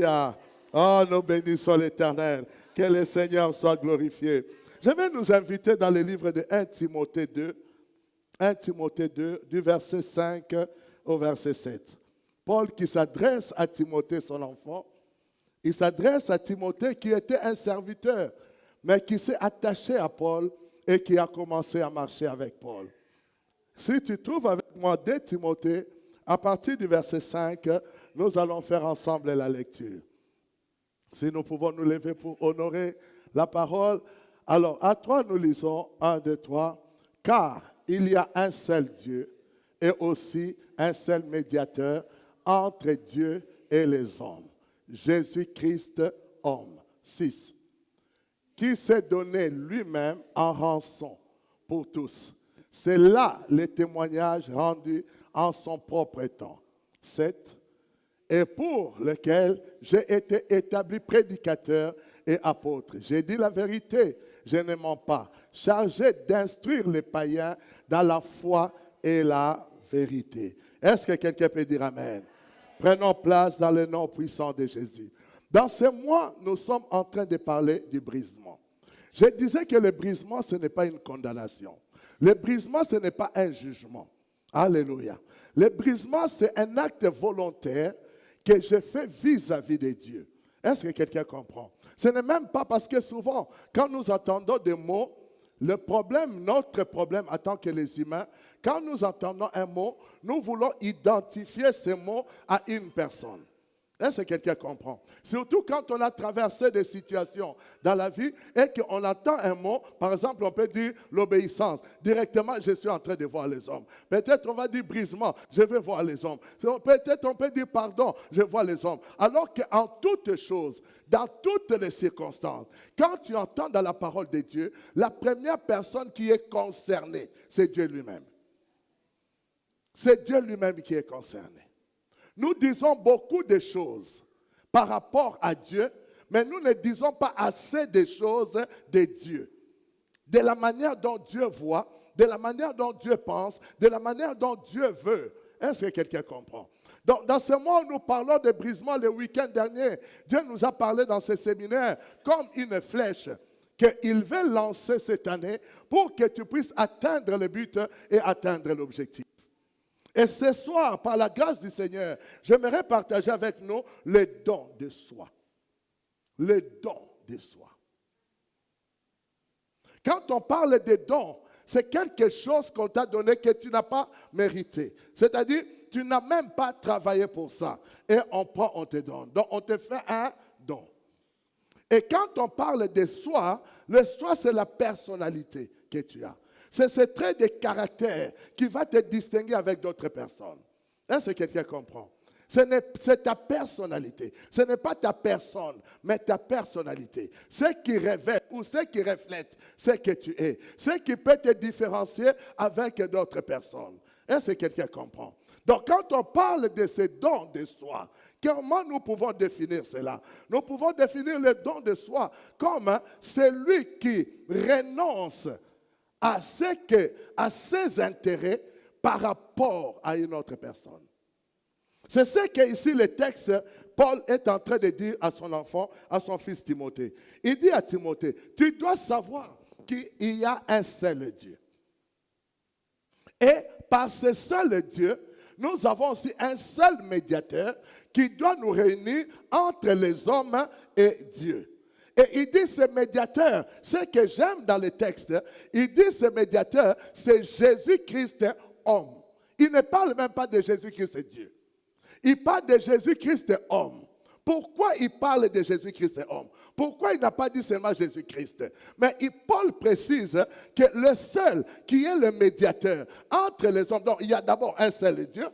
Alléluia. Oh, nous bénissons l'Éternel. Que le Seigneur soit glorifié. Je vais nous inviter dans le livre de 1 Timothée 2. 1 Timothée 2, du verset 5 au verset 7. Paul qui s'adresse à Timothée, son enfant. Il s'adresse à Timothée qui était un serviteur, mais qui s'est attaché à Paul et qui a commencé à marcher avec Paul. Si tu trouves avec moi 2 Timothée, à partir du verset 5, nous allons faire ensemble la lecture. Si nous pouvons nous lever pour honorer la parole. Alors, à 3, nous lisons 1, 2, 3. Car il y a un seul Dieu et aussi un seul médiateur entre Dieu et les hommes. Jésus-Christ, homme. 6. Qui s'est donné lui-même en rançon pour tous. C'est là le témoignage rendu en son propre temps. 7. Et pour lequel j'ai été établi prédicateur et apôtre. J'ai dit la vérité, je ne mens pas, chargé d'instruire les païens dans la foi et la vérité. Est-ce que quelqu'un peut dire Amen? Prenons place dans le nom puissant de Jésus. Dans ce mois, nous sommes en train de parler du brisement. Je disais que le brisement, ce n'est pas une condamnation. Le brisement, ce n'est pas un jugement. Alléluia. Le brisement, c'est un acte volontaire que je fais vis-à-vis de Dieu. Est-ce que quelqu'un comprend? Ce n'est même pas parce que souvent, quand nous entendons des mots, le problème, notre problème en tant que les humains, quand nous entendons un mot, nous voulons identifier ce mot à une personne. Est-ce que quelqu'un comprend? Surtout quand on a traversé des situations dans la vie et qu'on entend un mot, par exemple, on peut dire l'obéissance. Directement, je suis en train de voir les hommes. Peut-être on va dire brisement, je vais voir les hommes. Peut-être on peut dire pardon, je vois les hommes. Alors qu'en toutes choses, dans toutes les circonstances, quand tu entends dans la parole de Dieu, la première personne qui est concernée, c'est Dieu lui-même. C'est Dieu lui-même qui est concerné. Nous disons beaucoup de choses par rapport à Dieu, mais nous ne disons pas assez de choses de Dieu. De la manière dont Dieu voit, de la manière dont Dieu pense, de la manière dont Dieu veut. Est-ce que quelqu'un comprend? Donc, dans ce mois où nous parlons de brisement le week-end dernier, Dieu nous a parlé dans ce séminaire comme une flèche qu'il veut lancer cette année pour que tu puisses atteindre le but et atteindre l'objectif. Et ce soir, par la grâce du Seigneur, j'aimerais partager avec nous le don de soi. Le don de soi. Quand on parle de dons, c'est quelque chose qu'on t'a donné que tu n'as pas mérité. C'est-à-dire, tu n'as même pas travaillé pour ça. Et on prend, on te donne. Donc, on te fait un don. Et quand on parle de soi, le soi, c'est la personnalité que tu as. C'est ce trait de caractère qui va te distinguer avec d'autres personnes. Est-ce que quelqu'un comprend? C'est ta personnalité. Ce n'est pas ta personne, mais ta personnalité. Ce qui révèle ou ce qui reflète ce que tu es. Ce qui peut te différencier avec d'autres personnes. Est-ce que quelqu'un comprend? Donc, quand on parle de ces dons de soi, comment nous pouvons définir cela? Nous pouvons définir le don de soi comme celui qui renonce à ses intérêts par rapport à une autre personne. C'est ce que ici le texte, Paul est en train de dire à son enfant, à son fils Timothée. Il dit à Timothée, tu dois savoir qu'il y a un seul Dieu. Et par ce seul Dieu, nous avons aussi un seul médiateur qui doit nous réunir entre les hommes et Dieu. Et il dit ce médiateur, ce que j'aime dans le texte, il dit ce médiateur, c'est Jésus-Christ homme. Il ne parle même pas de Jésus-Christ Dieu. Il parle de Jésus-Christ homme. Pourquoi il parle de Jésus-Christ homme? Pourquoi il n'a pas dit seulement Jésus-Christ? Mais Paul précise que le seul qui est le médiateur entre les hommes, donc il y a d'abord un seul Dieu,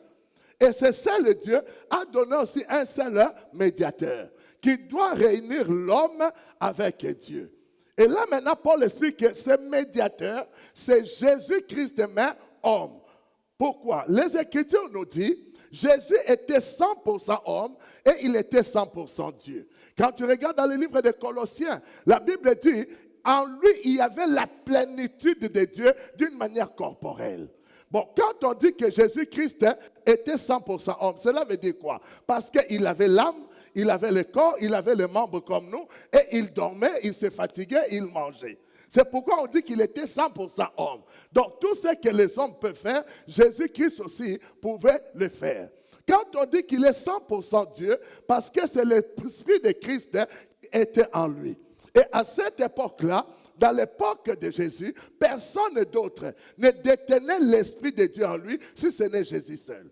et ce seul Dieu a donné aussi un seul médiateur qui doit réunir l'homme avec Dieu. Et là maintenant, Paul explique que ce médiateur, c'est Jésus-Christ, mais homme. Pourquoi? Les Écritures nous disent, Jésus était 100% homme et il était 100% Dieu. Quand tu regardes dans le livre des Colossiens, la Bible dit, en lui, il y avait la plénitude de Dieu d'une manière corporelle. Bon, quand on dit que Jésus-Christ était 100% homme, cela veut dire quoi? Parce qu'il avait l'âme, il avait le corps, il avait les membres comme nous, et il dormait, il se fatiguait, il mangeait. C'est pourquoi on dit qu'il était 100% homme. Donc tout ce que les hommes peuvent faire, Jésus-Christ aussi pouvait le faire. Quand on dit qu'il est 100% Dieu, parce que c'est l'esprit de Christ qui était en lui. Et à cette époque-là, dans l'époque de Jésus, personne d'autre ne détenait l'esprit de Dieu en lui si ce n'est Jésus seul.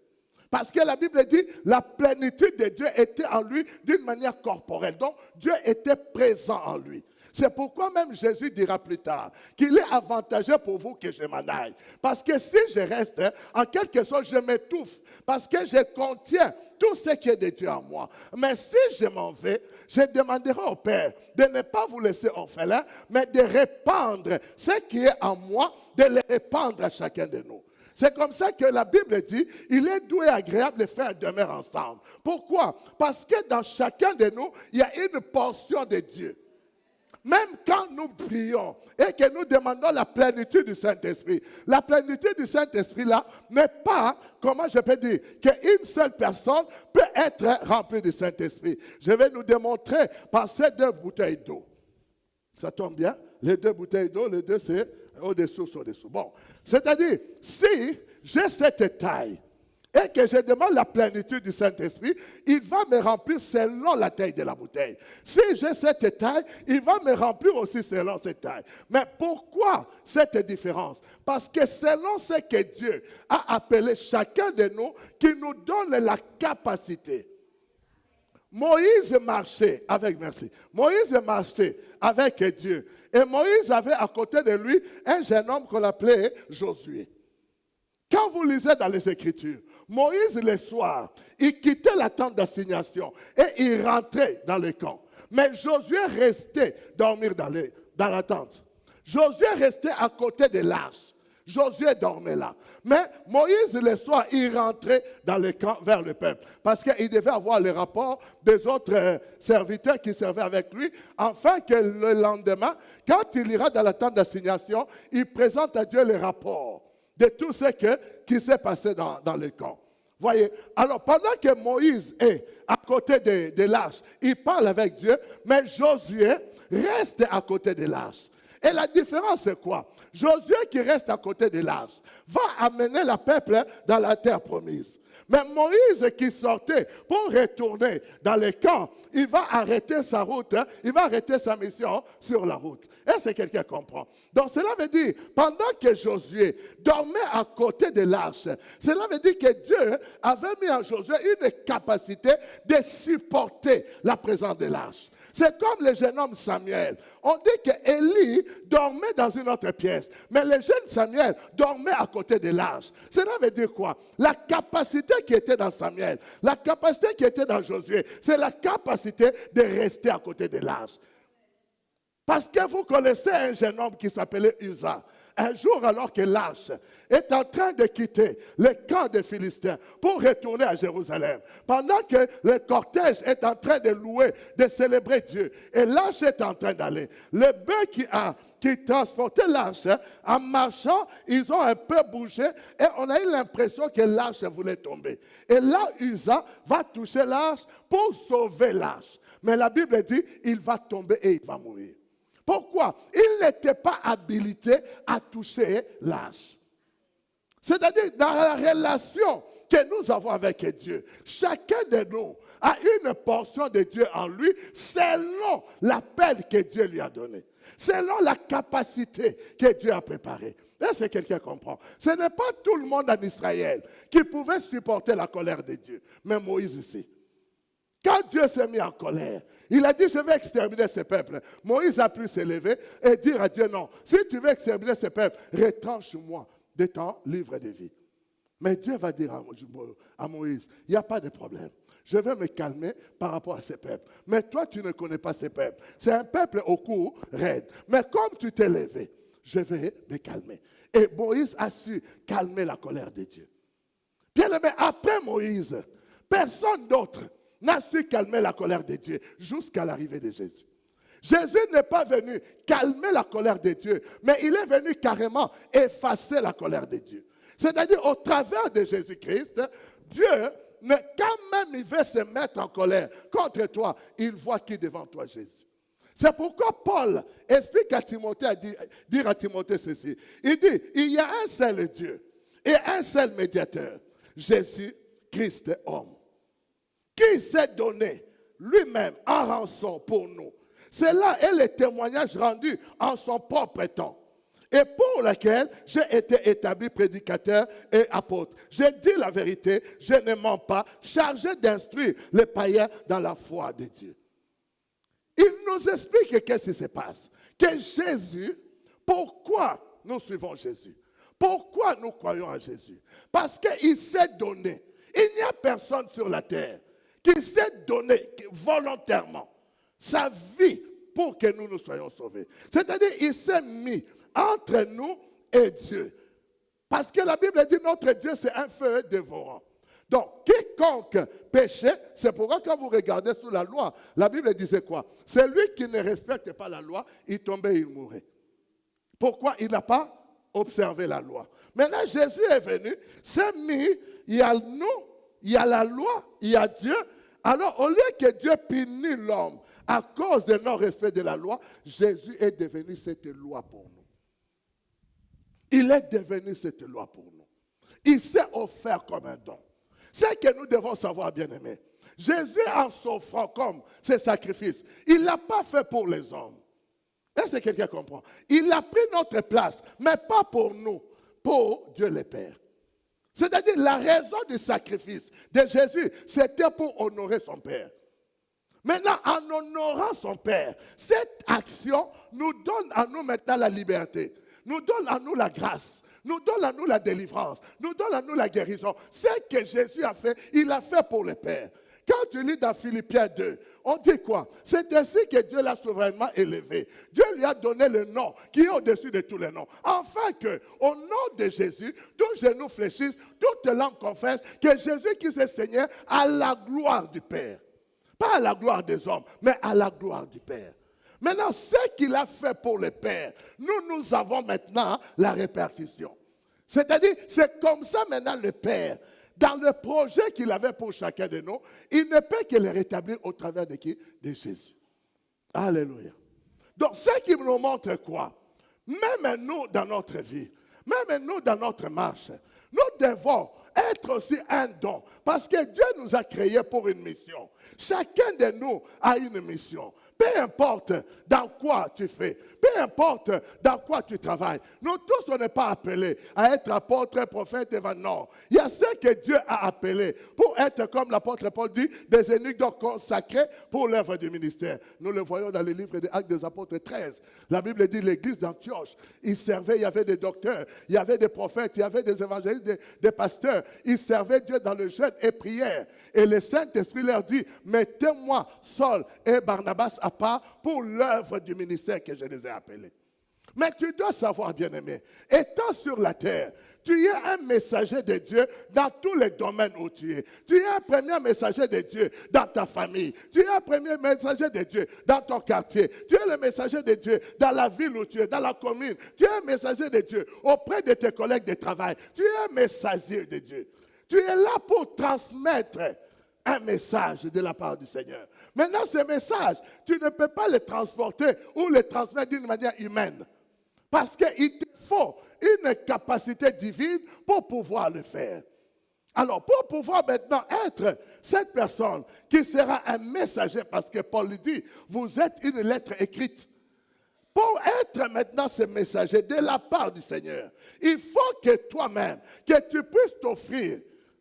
Parce que la Bible dit la plénitude de Dieu était en lui d'une manière corporelle. Donc Dieu était présent en lui. C'est pourquoi même Jésus dira plus tard qu'il est avantageux pour vous que je m'en aille. Parce que si je reste, en quelque sorte, je m'étouffe. Parce que je contiens tout ce qui est de Dieu en moi. Mais si je m'en vais, je demanderai au Père de ne pas vous laisser orphelin, mais de répandre ce qui est en moi, de le répandre à chacun de nous. C'est comme ça que la Bible dit, il est doux et agréable de faire demeurer ensemble. Pourquoi? Parce que dans chacun de nous, il y a une portion de Dieu. Même quand nous prions et que nous demandons la plénitude du Saint-Esprit, la plénitude du Saint-Esprit là n'est pas, comment je peux dire, qu'une seule personne peut être remplie du Saint-Esprit. Je vais nous démontrer par ces 2 bouteilles d'eau. Ça tombe bien? Les 2 bouteilles d'eau, les 2 c'est au-dessous, au-dessous. Bon, c'est-à-dire, si j'ai cette taille, et que je demande la plénitude du Saint-Esprit, il va me remplir selon la taille de la bouteille. Si j'ai cette taille, il va me remplir aussi selon cette taille. Mais pourquoi cette différence? Parce que selon ce que Dieu a appelé chacun de nous, qui nous donne la capacité. Moïse marchait avec, merci, Moïse marchait avec Dieu. Et Moïse avait à côté de lui un jeune homme qu'on appelait Josué. Quand vous lisez dans les Écritures, Moïse, le soir, il quittait la tente d'assignation et il rentrait dans le camp. Mais Josué restait dormir dans la tente. Josué restait à côté de l'arche. Josué dormait là. Mais Moïse, le soir, il rentrait dans le camp vers le peuple. Parce qu'il devait avoir le rapport des autres serviteurs qui servaient avec lui, afin que le lendemain, quand il ira dans la tente d'assignation, il présente à Dieu le rapport de tout ce qui s'est passé dans le camp. Voyez, alors pendant que Moïse est à côté de l'arche, il parle avec Dieu, mais Josué reste à côté de l'arche. Et la différence c'est quoi? Josué qui reste à côté de l'arche va amener le peuple dans la terre promise. Mais Moïse qui sortait pour retourner dans le camp, il va arrêter sa route, il va arrêter sa mission sur la route. Est-ce que quelqu'un comprend? Donc cela veut dire, pendant que Josué dormait à côté de l'arche, cela veut dire que Dieu avait mis en Josué une capacité de supporter la présence de l'arche. C'est comme le jeune homme Samuel. On dit qu'Élie dormait dans une autre pièce. Mais le jeune Samuel dormait à côté de l'arche. Cela veut dire quoi? La capacité qui était dans Samuel, la capacité qui était dans Josué, c'est la capacité de rester à côté de l'arche. Parce que vous connaissez un jeune homme qui s'appelait Uza. Un jour, alors que l'arche est en train de quitter le camp des Philistins pour retourner à Jérusalem, pendant que le cortège est en train de louer, de célébrer Dieu, et l'arche est en train d'aller, le bœuf qui transportait l'arche, en marchant, ils ont un peu bougé, et on a eu l'impression que l'arche voulait tomber. Et là, Uza va toucher l'arche pour sauver l'arche. Mais la Bible dit, il va tomber et il va mourir. Pourquoi? Il n'était pas habilité à toucher l'arche. C'est-à-dire, dans la relation que nous avons avec Dieu, chacun de nous a une portion de Dieu en lui selon l'appel que Dieu lui a donné, selon la capacité que Dieu a préparée. Est-ce que quelqu'un comprend? Ce n'est pas tout le monde en Israël qui pouvait supporter la colère de Dieu, mais Moïse ici. Quand Dieu s'est mis en colère, il a dit, je vais exterminer ce peuple. Moïse a pu s'élever et dire à Dieu, non, si tu veux exterminer ce peuple, retranche-moi de ton livre de vie. Mais Dieu va dire à Moïse, il n'y a pas de problème. Je vais me calmer par rapport à ce peuple. Mais toi, tu ne connais pas ce peuple. C'est un peuple au cou raide. Mais comme tu t'es levé, je vais me calmer. Et Moïse a su calmer la colère de Dieu. Bien aimé, après Moïse, personne d'autre n'a su calmer la colère de Dieu jusqu'à l'arrivée de Jésus. Jésus n'est pas venu calmer la colère de Dieu, mais il est venu carrément effacer la colère de Dieu. C'est-à-dire, au travers de Jésus-Christ, Dieu quand même il veut se mettre en colère contre toi, il voit qui devant toi, Jésus. C'est pourquoi Paul explique à Timothée, dire à Timothée ceci. Il dit, il y a un seul Dieu et un seul médiateur, Jésus, Christ homme, qui s'est donné lui-même en rançon pour nous. Cela est le témoignage rendu en son propre temps, et pour lequel j'ai été établi prédicateur et apôtre. Je dis la vérité, je ne mens pas, chargé d'instruire les païens dans la foi de Dieu. Il nous explique qu'est-ce qui se passe. Que Jésus, pourquoi nous suivons Jésus? Pourquoi nous croyons en Jésus? Parce qu'il s'est donné. Il n'y a personne sur la terre qui s'est donné volontairement sa vie pour que nous soyons sauvés. C'est-à-dire, il s'est mis entre nous et Dieu. Parce que la Bible dit, notre Dieu, c'est un feu dévorant. Donc, quiconque péchait, c'est pourquoi quand vous regardez sous la loi, la Bible disait quoi? Celui qui ne respecte pas la loi, il tombait, il mourait. Pourquoi? Il n'a pas observé la loi. Maintenant, Jésus est venu, s'est mis, il y a nous, il y a la loi, il y a Dieu. Alors, au lieu que Dieu punisse l'homme à cause de non-respect de la loi, Jésus est devenu cette loi pour nous. Il est devenu cette loi pour nous. Il s'est offert comme un don. C'est que nous devons savoir, bien-aimés. Jésus, en s'offrant comme ses sacrifices, il ne l'a pas fait pour les hommes. Est-ce que quelqu'un comprend? Il a pris notre place, mais pas pour nous, pour Dieu le Père. C'est-à-dire, la raison du sacrifice de Jésus, c'était pour honorer son Père. Maintenant, en honorant son Père, cette action nous donne à nous maintenant la liberté, nous donne à nous la grâce, nous donne à nous la délivrance, nous donne à nous la guérison. Ce que Jésus a fait, il l'a fait pour le Père. Quand tu lis dans Philippiens 2, on dit quoi? C'est ainsi que Dieu l'a souverainement élevé. Dieu lui a donné le nom qui est au-dessus de tous les noms. Afin que, au nom de Jésus, tous genoux fléchissent, toute langue confesse que Jésus-Christ est Seigneur à la gloire du Père. Pas à la gloire des hommes, mais à la gloire du Père. Maintenant, ce qu'il a fait pour le Père, nous avons maintenant la répercussion. C'est-à-dire, c'est comme ça maintenant le Père, dans le projet qu'il avait pour chacun de nous, il ne peut que le rétablir au travers de qui? De Jésus. Alléluia. Donc, ce qui nous montre quoi? Même nous dans notre vie, même nous dans notre marche, nous devons être aussi un don. Parce que Dieu nous a créés pour une mission. Chacun de nous a une mission. Peu importe dans quoi tu fais, peu importe dans quoi tu travailles. Nous tous, on n'est pas appelés à être apôtres, prophètes, évangélistes. Non. Il y a ceux que Dieu a appelés pour être, comme l'apôtre Paul dit, des eunuques donc consacrés pour l'œuvre du ministère. Nous le voyons dans le livre des Actes des Apôtres 13. La Bible dit l'église d'Antioche, ils servaient, il y avait des docteurs, il y avait des prophètes, il y avait des évangélistes, des pasteurs. Ils servaient Dieu dans le jeûne et prière. Et le Saint-Esprit leur dit, mettez-moi Saul et Barnabas à part pour l'œuvre du ministère que je les ai appelés. Mais tu dois savoir, bien-aimé, étant sur la terre, tu es un messager de Dieu dans tous les domaines où tu es. Tu es un premier messager de Dieu dans ta famille. Tu es un premier messager de Dieu dans ton quartier. Tu es le messager de Dieu dans la ville où tu es, dans la commune. Tu es un messager de Dieu auprès de tes collègues de travail. Tu es un messager de Dieu. Tu es là pour transmettre un message de la part du Seigneur. Maintenant, ce message, tu ne peux pas le transporter ou le transmettre d'une manière humaine. Parce qu'il te faut une capacité divine pour pouvoir le faire. Alors, pour pouvoir maintenant être cette personne qui sera un messager, parce que Paul dit, vous êtes une lettre écrite. Pour être maintenant ce messager de la part du Seigneur, il faut que toi-même, que tu puisses t'offrir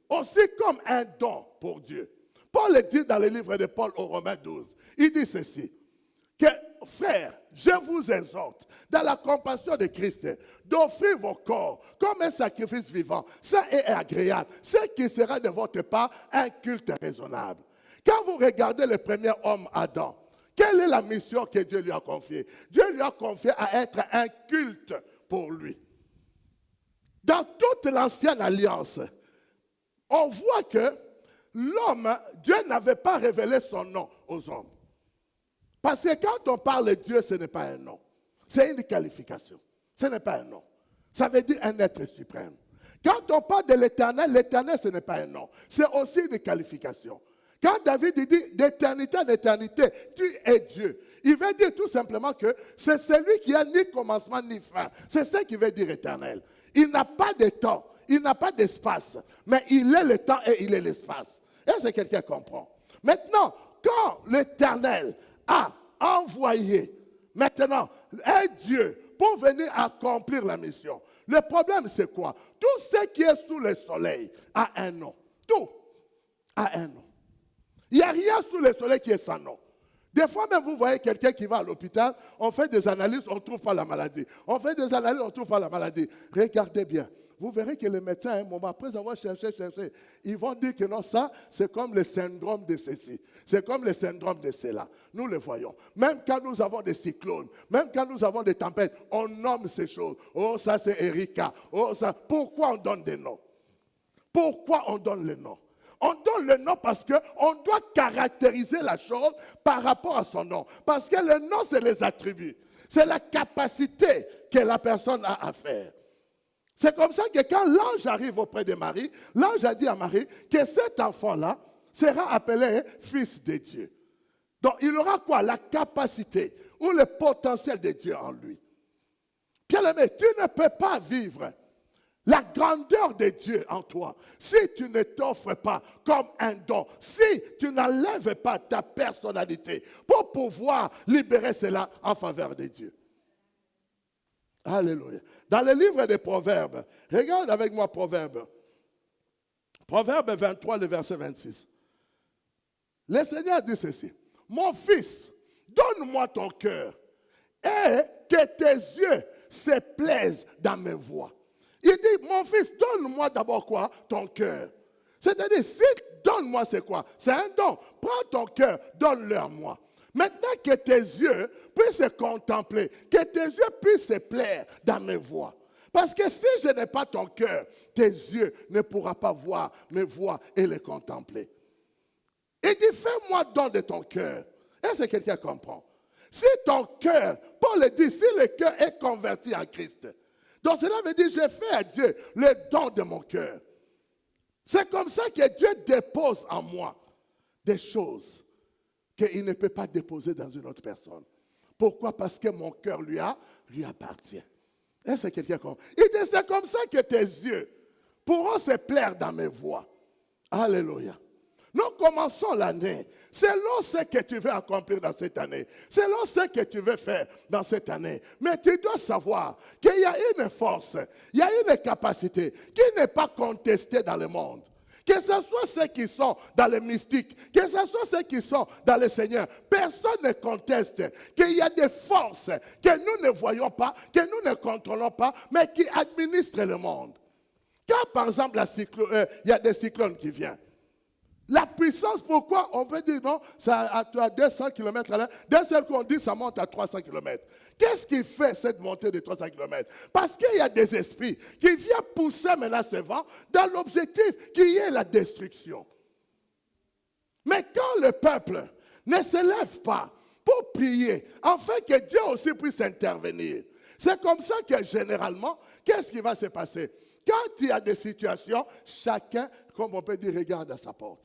aussi comme un don pour Dieu. Paul dit dans le livre de Paul aux Romains 12, il dit ceci, que frères, je vous exhorte, dans la compassion de Christ, d'offrir vos corps comme un sacrifice vivant, saint et agréable, ce qui sera de votre part un culte raisonnable. Quand vous regardez le premier homme, Adam, quelle est la mission que Dieu lui a confiée? Dieu lui a confié à être un culte pour lui. Dans toute l'ancienne alliance, on voit que l'homme, Dieu n'avait pas révélé son nom aux hommes. Parce que quand on parle de Dieu, ce n'est pas un nom. C'est une qualification. Ce n'est pas un nom. Ça veut dire un être suprême. Quand on parle de l'éternel, l'éternel ce n'est pas un nom, c'est aussi une qualification. Quand David dit d'éternité en éternité, tu es Dieu, il veut dire tout simplement que c'est celui qui a ni commencement ni fin. C'est ça qui veut dire éternel. Il n'a pas de temps, il n'a pas d'espace, mais il est le temps et il est l'espace. Est-ce que quelqu'un comprend? Maintenant, quand l'Éternel a envoyé maintenant un Dieu pour venir accomplir la mission, le problème c'est quoi? Tout ce qui est sous le soleil a un nom. Tout a un nom. Il n'y a rien sous le soleil qui est sans nom. Des fois même, vous voyez quelqu'un qui va à l'hôpital, on fait des analyses, on ne trouve pas la maladie. On fait des analyses, on ne trouve pas la maladie. Regardez bien. Vous verrez que les médecins, à un moment, après avoir cherché, ils vont dire que non, ça, c'est comme le syndrome de ceci. C'est comme le syndrome de cela. Nous le voyons. Même quand nous avons des cyclones, même quand nous avons des tempêtes, on nomme ces choses. Oh, ça, c'est Erika. Oh, ça. Pourquoi on donne des noms? Pourquoi on donne les noms? On donne le nom parce qu'on doit caractériser la chose par rapport à son nom. Parce que le nom, c'est les attributs. C'est la capacité que la personne a à faire. C'est comme ça que quand l'ange arrive auprès de Marie, l'ange a dit à Marie que cet enfant-là sera appelé fils de Dieu. Donc il aura quoi? La capacité ou le potentiel de Dieu en lui. Bien-aimé, tu ne peux pas vivre la grandeur de Dieu en toi si tu ne t'offres pas comme un don, si tu n'enlèves pas ta personnalité pour pouvoir libérer cela en faveur de Dieu. Alléluia. Dans le livre des Proverbes, regarde avec moi Proverbes. Proverbe 23, le verset 26. Le Seigneur dit ceci. Mon fils, donne-moi ton cœur et que tes yeux se plaisent dans mes voies. Il dit, mon fils, donne-moi d'abord quoi? Ton cœur. C'est-à-dire, si donne-moi c'est quoi? C'est un don. Prends ton cœur, donne-le à moi. Maintenant que tes yeux puissent se contempler, que tes yeux puissent se plaire dans mes voies. Parce que si je n'ai pas ton cœur, tes yeux ne pourront pas voir mes voies et les contempler. Il dit, fais-moi don de ton cœur. Est-ce que quelqu'un comprend? Si ton cœur, Paul dit, si le cœur est converti en Christ, donc cela veut dire, j'ai fait à Dieu le don de mon cœur. C'est comme ça que Dieu dépose en moi des choses qu'il ne peut pas déposer dans une autre personne. Pourquoi? Parce que mon cœur lui appartient. Est-ce que quelqu'un comprend? Il dit, c'est comme ça que tes yeux pourront se plaire dans mes voies. Alléluia. Nous commençons l'année. Selon ce que tu veux accomplir dans cette année, selon ce que tu veux faire dans cette année. Mais tu dois savoir qu'il y a une force, il y a une capacité qui n'est pas contestée dans le monde. Que ce soit ceux qui sont dans le mystique, que ce soit ceux qui sont dans le Seigneur, personne ne conteste qu'il y a des forces que nous ne voyons pas, que nous ne contrôlons pas, mais qui administrent le monde. Quand par exemple il y a des cyclones qui viennent, la puissance, pourquoi on veut dire non, ça à 200 km à l'heure, d'un seul coup on dit ça monte à 300 km. Qu'est-ce qui fait cette montée de 300 km? Parce qu'il y a des esprits qui viennent pousser maintenant ces vents dans l'objectif qui est la destruction. Mais quand le peuple ne se lève pas pour prier, afin que Dieu aussi puisse intervenir, c'est comme ça que généralement, qu'est-ce qui va se passer? Quand il y a des situations, chacun, comme on peut dire, regarde à sa porte.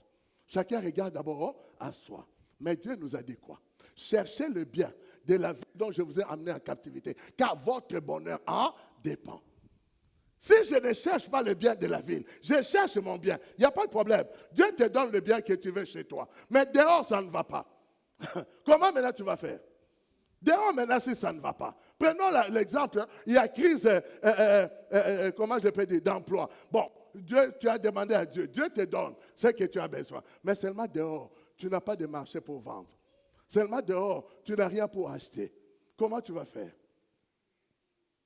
Chacun regarde d'abord à soi. Mais Dieu nous a dit quoi? Cherchez le bien de la vie dont je vous ai amené en captivité, car votre bonheur en dépend. Si je ne cherche pas le bien de la ville, je cherche mon bien, il n'y a pas de problème. Dieu te donne le bien que tu veux chez toi. Mais dehors, ça ne va pas. Comment maintenant tu vas faire? Dehors, maintenant, si ça ne va pas. Prenons l'exemple, il y a crise, comment je peux dire, d'emploi. Bon, Dieu, tu as demandé à Dieu, Dieu te donne ce que tu as besoin. Mais seulement dehors, tu n'as pas de marché pour vendre. Seulement dehors, tu n'as rien pour acheter. Comment tu vas faire?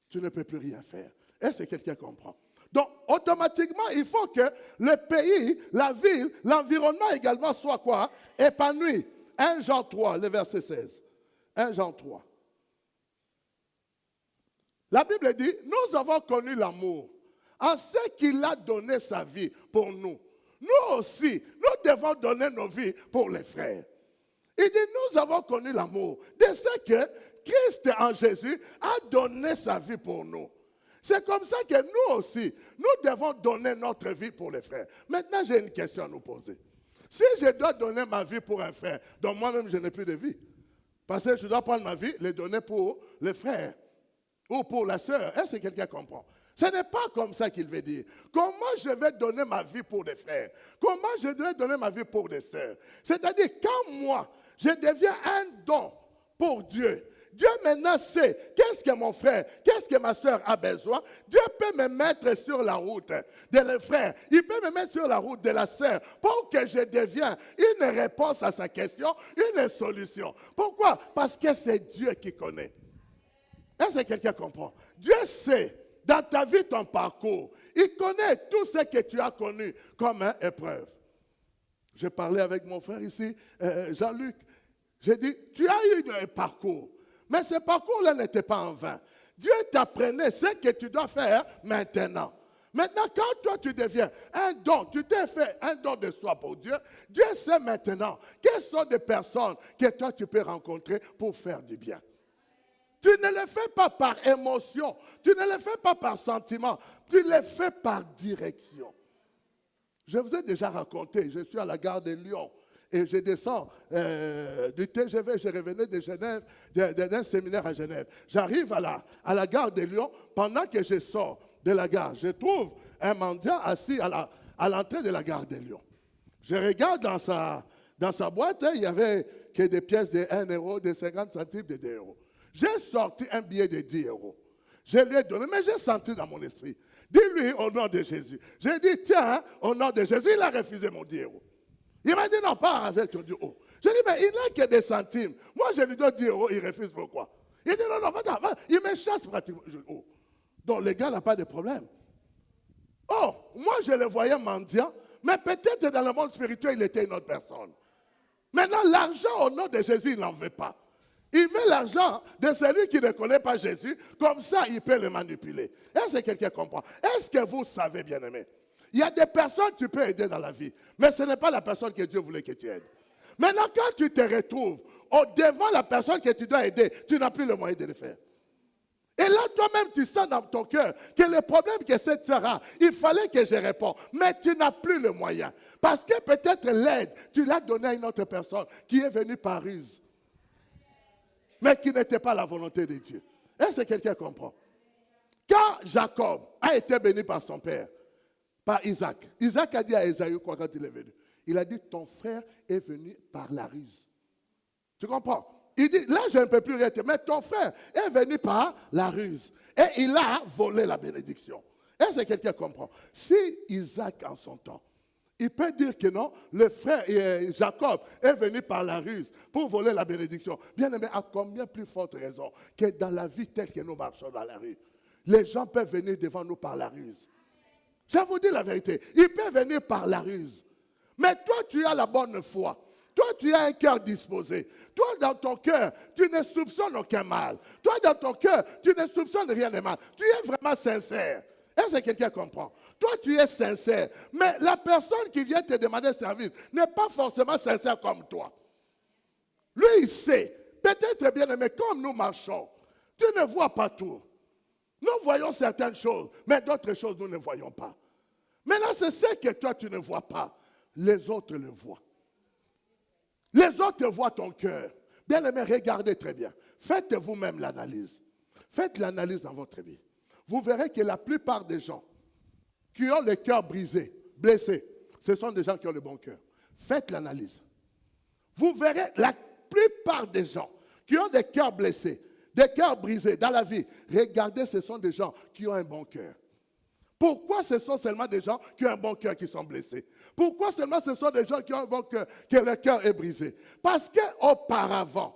Tu ne peux plus rien faire. Est-ce que quelqu'un comprend? Donc, automatiquement, il faut que le pays, la ville, l'environnement également soit quoi? Épanoui. 1 Jean 3, le verset 16. 1 Jean 3. La Bible dit, nous avons connu l'amour en ce qu'il a donné sa vie pour nous. Nous aussi, nous devons donner nos vies pour les frères. Il dit, nous avons connu l'amour de ce que Christ en Jésus a donné sa vie pour nous. C'est comme ça que nous aussi, nous devons donner notre vie pour les frères. Maintenant, j'ai une question à nous poser. Si je dois donner ma vie pour un frère, donc moi-même, je n'ai plus de vie. Parce que je dois prendre ma vie, les donner pour les frères ou pour la sœur. Est-ce que quelqu'un comprend? Ce n'est pas comme ça qu'il veut dire. Comment je vais donner ma vie pour des frères? Comment je devrais donner ma vie pour des sœurs? C'est-à-dire, quand moi, je deviens un don pour Dieu, Dieu maintenant sait qu'est-ce que mon frère, qu'est-ce que ma soeur a besoin. Dieu peut me mettre sur la route de le frère. Il peut me mettre sur la route de la sœur pour que je devienne une réponse à sa question, une solution. Pourquoi? Parce que c'est Dieu qui connaît. Est-ce que quelqu'un comprend? Dieu sait dans ta vie ton parcours. Il connaît tout ce que tu as connu comme une épreuve. Je parlais avec mon frère ici, Jean-Luc. J'ai dit, tu as eu un parcours. Mais ce parcours-là n'était pas en vain. Dieu t'apprenait ce que tu dois faire maintenant. Maintenant, quand toi tu deviens un don, tu t'es fait un don de soi pour Dieu, Dieu sait maintenant quelles sont les personnes que toi tu peux rencontrer pour faire du bien. Tu ne le fais pas par émotion, tu ne le fais pas par sentiment, tu le fais par direction. Je vous ai déjà raconté, je suis à la gare de Lyon. Et je descends du TGV, je revenais de Genève, d'un séminaire à Genève. J'arrive à la gare de Lyon. Pendant que je sors de la gare, je trouve un mendiant assis à l'entrée de la gare de Lyon. Je regarde dans sa boîte, il n'y avait que des pièces de 1 euro, de 50 centimes, de 2 euros. J'ai sorti un billet de 10 euros. Je lui ai donné, mais j'ai senti dans mon esprit. Dis-lui au nom de Jésus. J'ai dit, tiens, au nom de Jésus, il a refusé mon 10 euros. Il m'a dit non, pas avec ton 10 euros. Je dis, mais il n'a que des centimes. Moi, je lui donne 10 euros, il refuse pourquoi? Il dit non, va. Il me chasse pratiquement. Oh. Donc, le gars n'a pas de problème. Oh, moi, je le voyais mendiant, mais peut-être dans le monde spirituel, il était une autre personne. Maintenant, l'argent au nom de Jésus, il n'en veut pas. Il veut l'argent de celui qui ne connaît pas Jésus, comme ça, il peut le manipuler. Est-ce que quelqu'un comprend? Est-ce que vous savez, bien-aimés? Il y a des personnes que tu peux aider dans la vie, mais ce n'est pas la personne que Dieu voulait que tu aides. Maintenant, quand tu te retrouves devant la personne que tu dois aider, tu n'as plus le moyen de le faire. Et là, toi-même, tu sens dans ton cœur que le problème que cette sœur a, il fallait que je réponde, mais tu n'as plus le moyen. Parce que peut-être l'aide, tu l'as donnée à une autre personne qui est venue par ruse, mais qui n'était pas la volonté de Dieu. Est-ce que quelqu'un comprend? Quand Jacob a été béni par son père, par Isaac. Isaac a dit à Esaü quoi quand il est venu? Il a dit, ton frère est venu par la ruse. Tu comprends? Il dit, là je ne peux plus rester, mais ton frère est venu par la ruse. Et il a volé la bénédiction. Est-ce que quelqu'un comprend? Si Isaac en son temps, il peut dire que non, le frère Jacob est venu par la ruse pour voler la bénédiction. Bien aimé, à combien plus forte raison que dans la vie telle que nous marchons dans la rue, les gens peuvent venir devant nous par la ruse. Je vous dis la vérité. Il peut venir par la ruse. Mais toi, tu as la bonne foi. Toi, tu as un cœur disposé. Toi, dans ton cœur, tu ne soupçonnes aucun mal. Toi, dans ton cœur, tu ne soupçonnes rien de mal. Tu es vraiment sincère. Est-ce que quelqu'un comprend? Toi, tu es sincère. Mais la personne qui vient te demander service n'est pas forcément sincère comme toi. Lui, il sait. Peut-être bien aimé, comme nous marchons, tu ne vois pas tout. Nous voyons certaines choses, mais d'autres choses, nous ne voyons pas. Maintenant, c'est ce que toi, tu ne vois pas. Les autres le voient. Les autres voient ton cœur. Bien aimé, regardez très bien. Faites vous-même l'analyse. Faites l'analyse dans votre vie. Vous verrez que la plupart des gens qui ont le cœur brisé, blessé, ce sont des gens qui ont le bon cœur. Faites l'analyse. Vous verrez la plupart des gens qui ont des cœurs blessés, des cœurs brisés dans la vie, regardez, ce sont des gens qui ont un bon cœur. Pourquoi ce sont seulement des gens qui ont un bon cœur qui sont blessés? Pourquoi seulement ce sont des gens qui ont un bon cœur, que leur cœur est brisé? Parce qu'auparavant,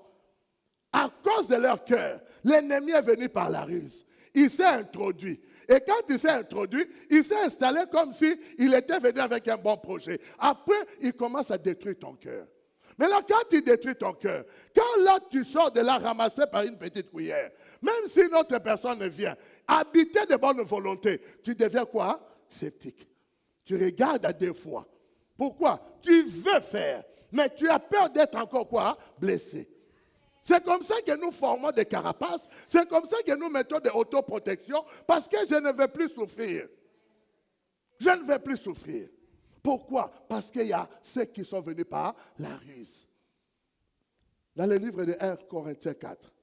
à cause de leur cœur, l'ennemi est venu par la ruse. Il s'est introduit. Et quand il s'est introduit, il s'est installé comme s'il était venu avec un bon projet. Après, il commence à détruire ton cœur. Mais là, quand il détruit ton cœur, quand là tu sors de là ramassé par une petite cuillère, même si notre personne vient, habité de bonne volonté, tu deviens quoi? Sceptique. Tu regardes à 2 fois. Pourquoi? Tu veux faire, mais tu as peur d'être encore quoi? Blessé. C'est comme ça que nous formons des carapaces. C'est comme ça que nous mettons des autoprotections parce que je ne vais plus souffrir. Je ne vais plus souffrir. Pourquoi? Parce qu'il y a ceux qui sont venus par la ruse. Dans le livre de 1 Corinthiens 4.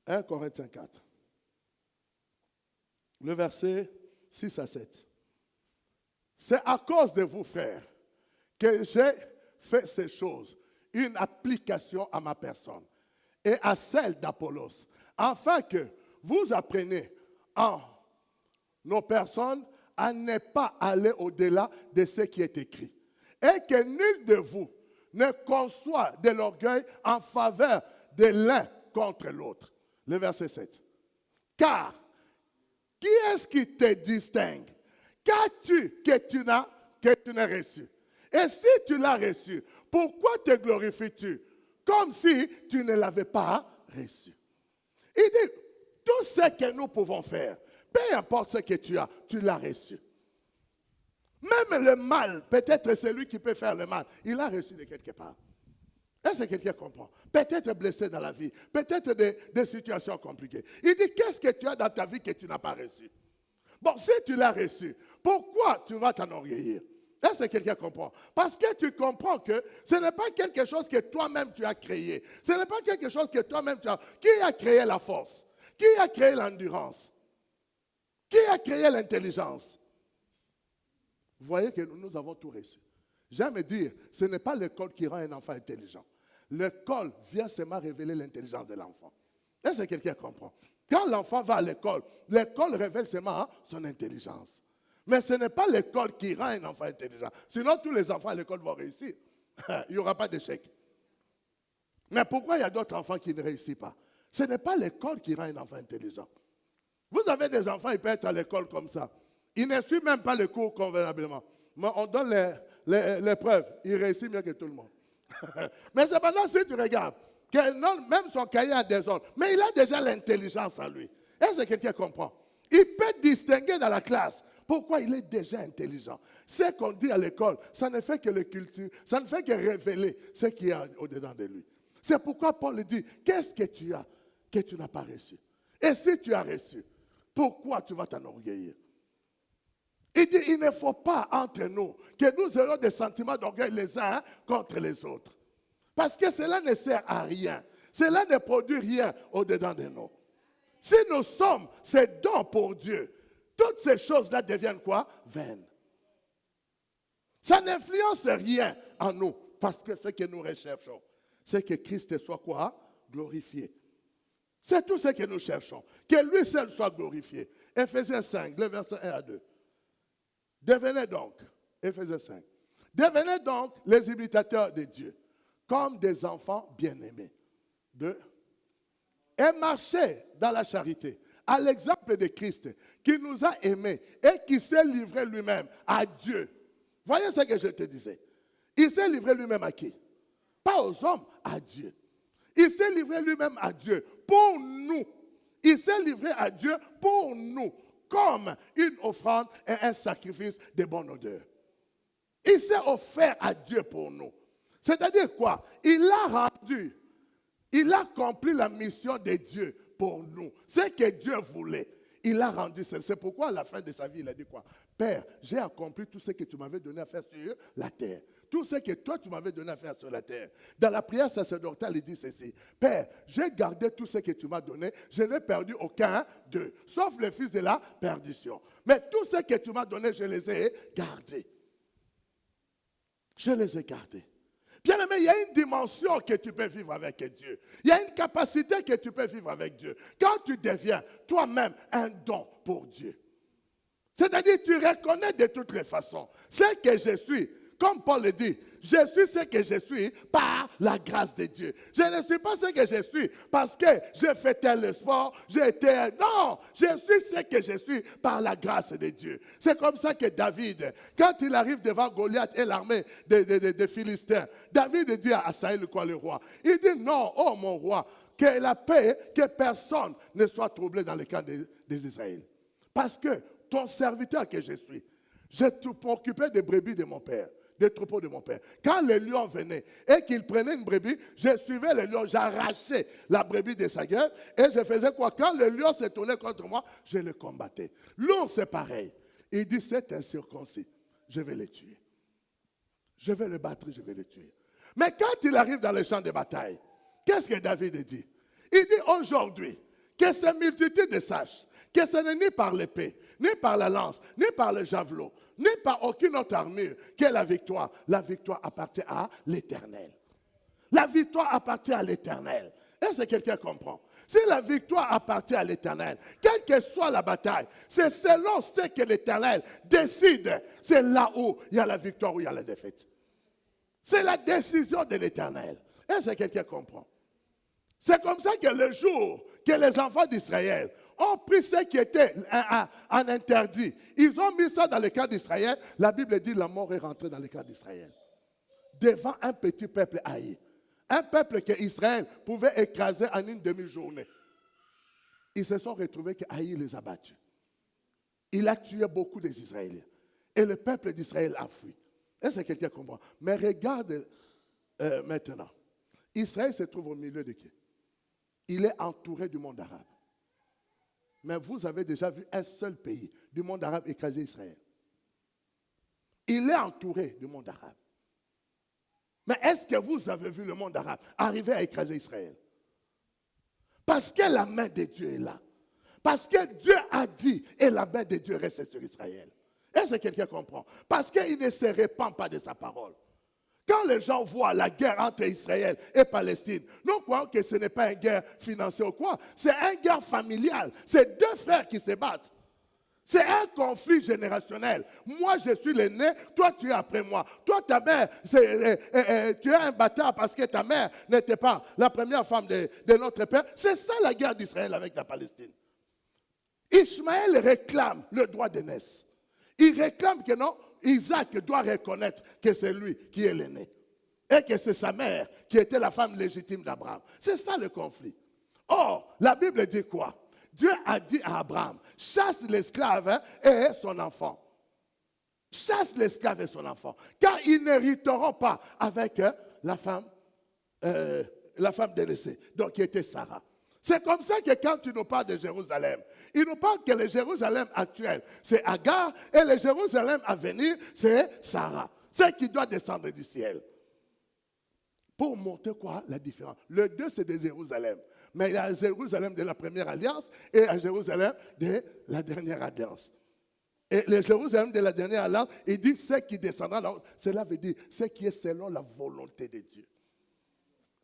1 Corinthiens 4. Le verset 6 à 7. C'est à cause de vous, frères, que j'ai fait ces choses, une application à ma personne et à celle d'Apollos, afin que vous appreniez en nos personnes à ne pas aller au-delà de ce qui est écrit. Et que nul de vous ne conçoit de l'orgueil en faveur de l'un contre l'autre. Le verset 7. Car, qui est-ce qui te distingue? Qu'as-tu que tu n'as reçu? Et si tu l'as reçu, pourquoi te glorifies-tu? Comme si tu ne l'avais pas reçu. Il dit, tout ce que nous pouvons faire, peu importe ce que tu l'as reçu. Même le mal, peut-être c'est lui qui peut faire le mal, il l'a reçu de quelque part. Est-ce que quelqu'un comprend? Peut-être blessé dans la vie, peut-être des situations compliquées. Il dit, qu'est-ce que tu as dans ta vie que tu n'as pas reçu? Bon, si tu l'as reçu, pourquoi tu vas t'enorgueillir? Est-ce que quelqu'un comprend? Parce que tu comprends que ce n'est pas quelque chose que toi-même tu as créé. Ce n'est pas quelque chose que toi-même tu as... Qui a créé la force? Qui a créé l'endurance? Qui a créé l'intelligence? Vous voyez que nous avons tout reçu. J'aime dire, ce n'est pas l'école qui rend un enfant intelligent. L'école vient seulement révéler l'intelligence de l'enfant. Est-ce que quelqu'un comprend? Quand l'enfant va à l'école révèle seulement son intelligence. Mais ce n'est pas l'école qui rend un enfant intelligent. Sinon, tous les enfants à l'école vont réussir. Il n'y aura pas d'échec. Mais pourquoi il y a d'autres enfants qui ne réussissent pas? Ce n'est pas l'école qui rend un enfant intelligent. Vous avez des enfants, ils peuvent être à l'école comme ça. Ils ne suivent même pas le cours convenablement. Mais on donne les preuves. Ils réussissent mieux que tout le monde. Mais cependant, si tu regardes, que non, même son cahier a des ordres, mais il a déjà l'intelligence en lui. Est-ce que quelqu'un comprend? Il peut distinguer dans la classe. Pourquoi? Il est déjà intelligent. Ce qu'on dit à l'école, ça ne fait que le culture, ça ne fait que révéler ce qu'il y a au-dedans de lui. C'est pourquoi Paul dit, qu'est-ce que tu as que tu n'as pas reçu? Et si tu as reçu, pourquoi tu vas t'enorgueillir? Il dit, il ne faut pas entre nous que nous ayons des sentiments d'orgueil les uns contre les autres. Parce que cela ne sert à rien. Cela ne produit rien au-dedans de nous. Si nous sommes ces dons pour Dieu, toutes ces choses-là deviennent quoi? Vaines. Ça n'influence rien en nous. Parce que ce que nous recherchons, c'est que Christ soit quoi? Glorifié. C'est tout ce que nous cherchons. Que lui seul soit glorifié. Éphésiens 5, le verset 1 à 2. Devenez donc, Éphésiens 5, devenez donc les imitateurs de Dieu, comme des enfants bien-aimés. 2. Et marchez dans la charité, à l'exemple de Christ, qui nous a aimés et qui s'est livré lui-même à Dieu. Voyez ce que je te disais. Il s'est livré lui-même à qui? Pas aux hommes, à Dieu. Il s'est livré lui-même à Dieu pour nous. Il s'est livré à Dieu pour nous, comme une offrande et un sacrifice de bonne odeur. Il s'est offert à Dieu pour nous. C'est-à-dire quoi? Il a rendu, il a accompli la mission de Dieu pour nous. Ce que Dieu voulait, il a rendu. C'est pourquoi à la fin de sa vie, il a dit quoi? Père, j'ai accompli tout ce que tu m'avais donné à faire sur la terre. Tout ce que toi, tu m'avais donné à faire sur la terre. Dans la prière sacerdotale, il dit ceci. Père, j'ai gardé tout ce que tu m'as donné. Je n'ai perdu aucun d'eux, sauf le fils de la perdition. Mais tout ce que tu m'as donné, je les ai gardés. Je les ai gardés. Bien aimé, il y a une dimension que tu peux vivre avec Dieu. Il y a une capacité que tu peux vivre avec Dieu. Quand tu deviens toi-même un don pour Dieu. C'est-à-dire, tu reconnais de toutes les façons ce que je suis. Comme Paul le dit, je suis ce que je suis par la grâce de Dieu. Je ne suis pas ce que je suis parce que j'ai fait tel sport, j'ai été... Non, je suis ce que je suis par la grâce de Dieu. C'est comme ça que David, quand il arrive devant Goliath et l'armée des Philistins, David dit à Saül, quoi, le roi, il dit non, oh mon roi, que la paix, que personne ne soit troublé dans le camp des Israéliens. Parce que ton serviteur que je suis, j'ai tout m'occuper des brebis de mon père. des troupeaux de mon père. Quand les lions venaient et qu'ils prenaient une brebis, je suivais les lions, j'arrachais la brebis de sa gueule et je faisais quoi? Quand le lion se tournait contre moi, je le combattais. L'ours, c'est pareil. Il dit, c'est incirconcis, je vais le tuer. Je vais le battre, je vais le tuer. Mais quand il arrive dans le champ de bataille, qu'est-ce que David dit? Il dit aujourd'hui que ces multitudes sachent que ce n'est ni par l'épée, ni par la lance, ni par le javelot, ni par aucune autre armure que la victoire. La victoire appartient à l'Éternel. La victoire appartient à l'Éternel. Est-ce que quelqu'un comprend? Si la victoire appartient à l'Éternel, quelle que soit la bataille, c'est selon ce que l'Éternel décide. C'est là où il y a la victoire, où il y a la défaite. C'est la décision de l'Éternel. Est-ce que quelqu'un comprend? C'est comme ça que le jour que les enfants d'Israël ont pris ce qui était un interdit, ils ont mis ça dans le camp d'Israël, la Bible dit la mort est rentrée dans le camp d'Israël. Devant un petit peuple haï. Un peuple que Israël pouvait écraser en une demi-journée. Ils se sont retrouvés que Haï les a battus. Il a tué beaucoup des Israéliens. Et le peuple d'Israël a fui. Est-ce que quelqu'un comprend? Mais regarde maintenant. Israël se trouve au milieu de qui? Il est entouré du monde arabe. Mais vous avez déjà vu un seul pays du monde arabe écraser Israël. Il est entouré du monde arabe. Mais est-ce que vous avez vu le monde arabe arriver à écraser Israël? Parce que la main de Dieu est là. Parce que Dieu a dit et la main de Dieu reste sur Israël. Est-ce que quelqu'un comprend? Parce qu'il ne se répand pas de sa parole. Quand les gens voient la guerre entre Israël et Palestine, nous croyons que ce n'est pas une guerre financière ou quoi. C'est une guerre familiale. C'est deux frères qui se battent. C'est un conflit générationnel. Moi, je suis l'aîné, toi, tu es après moi. Toi, ta mère, tu es un bâtard parce que ta mère n'était pas la première femme de notre père. C'est ça la guerre d'Israël avec la Palestine. Ishmaël réclame le droit d'aînesse. Il réclame que non, Isaac doit reconnaître que c'est lui qui est l'aîné. Et que c'est sa mère qui était la femme légitime d'Abraham. C'est ça le conflit. Or, la Bible dit quoi? Dieu a dit à Abraham, chasse l'esclave et son enfant. Chasse l'esclave et son enfant. Car ils n'hériteront pas avec la femme délaissée, donc qui était Sarah. C'est comme ça que quand tu nous parles de Jérusalem, il nous parle que le Jérusalem actuel, c'est Agar, et le Jérusalem à venir, c'est Sarah. C'est qui doit descendre du ciel. Pour montrer quoi? La différence. Le deux, c'est de Jérusalem. Mais il y a Jérusalem de la première alliance et à Jérusalem de la dernière alliance. Et le Jérusalem de la dernière alliance, il dit ce qui descendra, cela veut dire ce qui est selon la volonté de Dieu.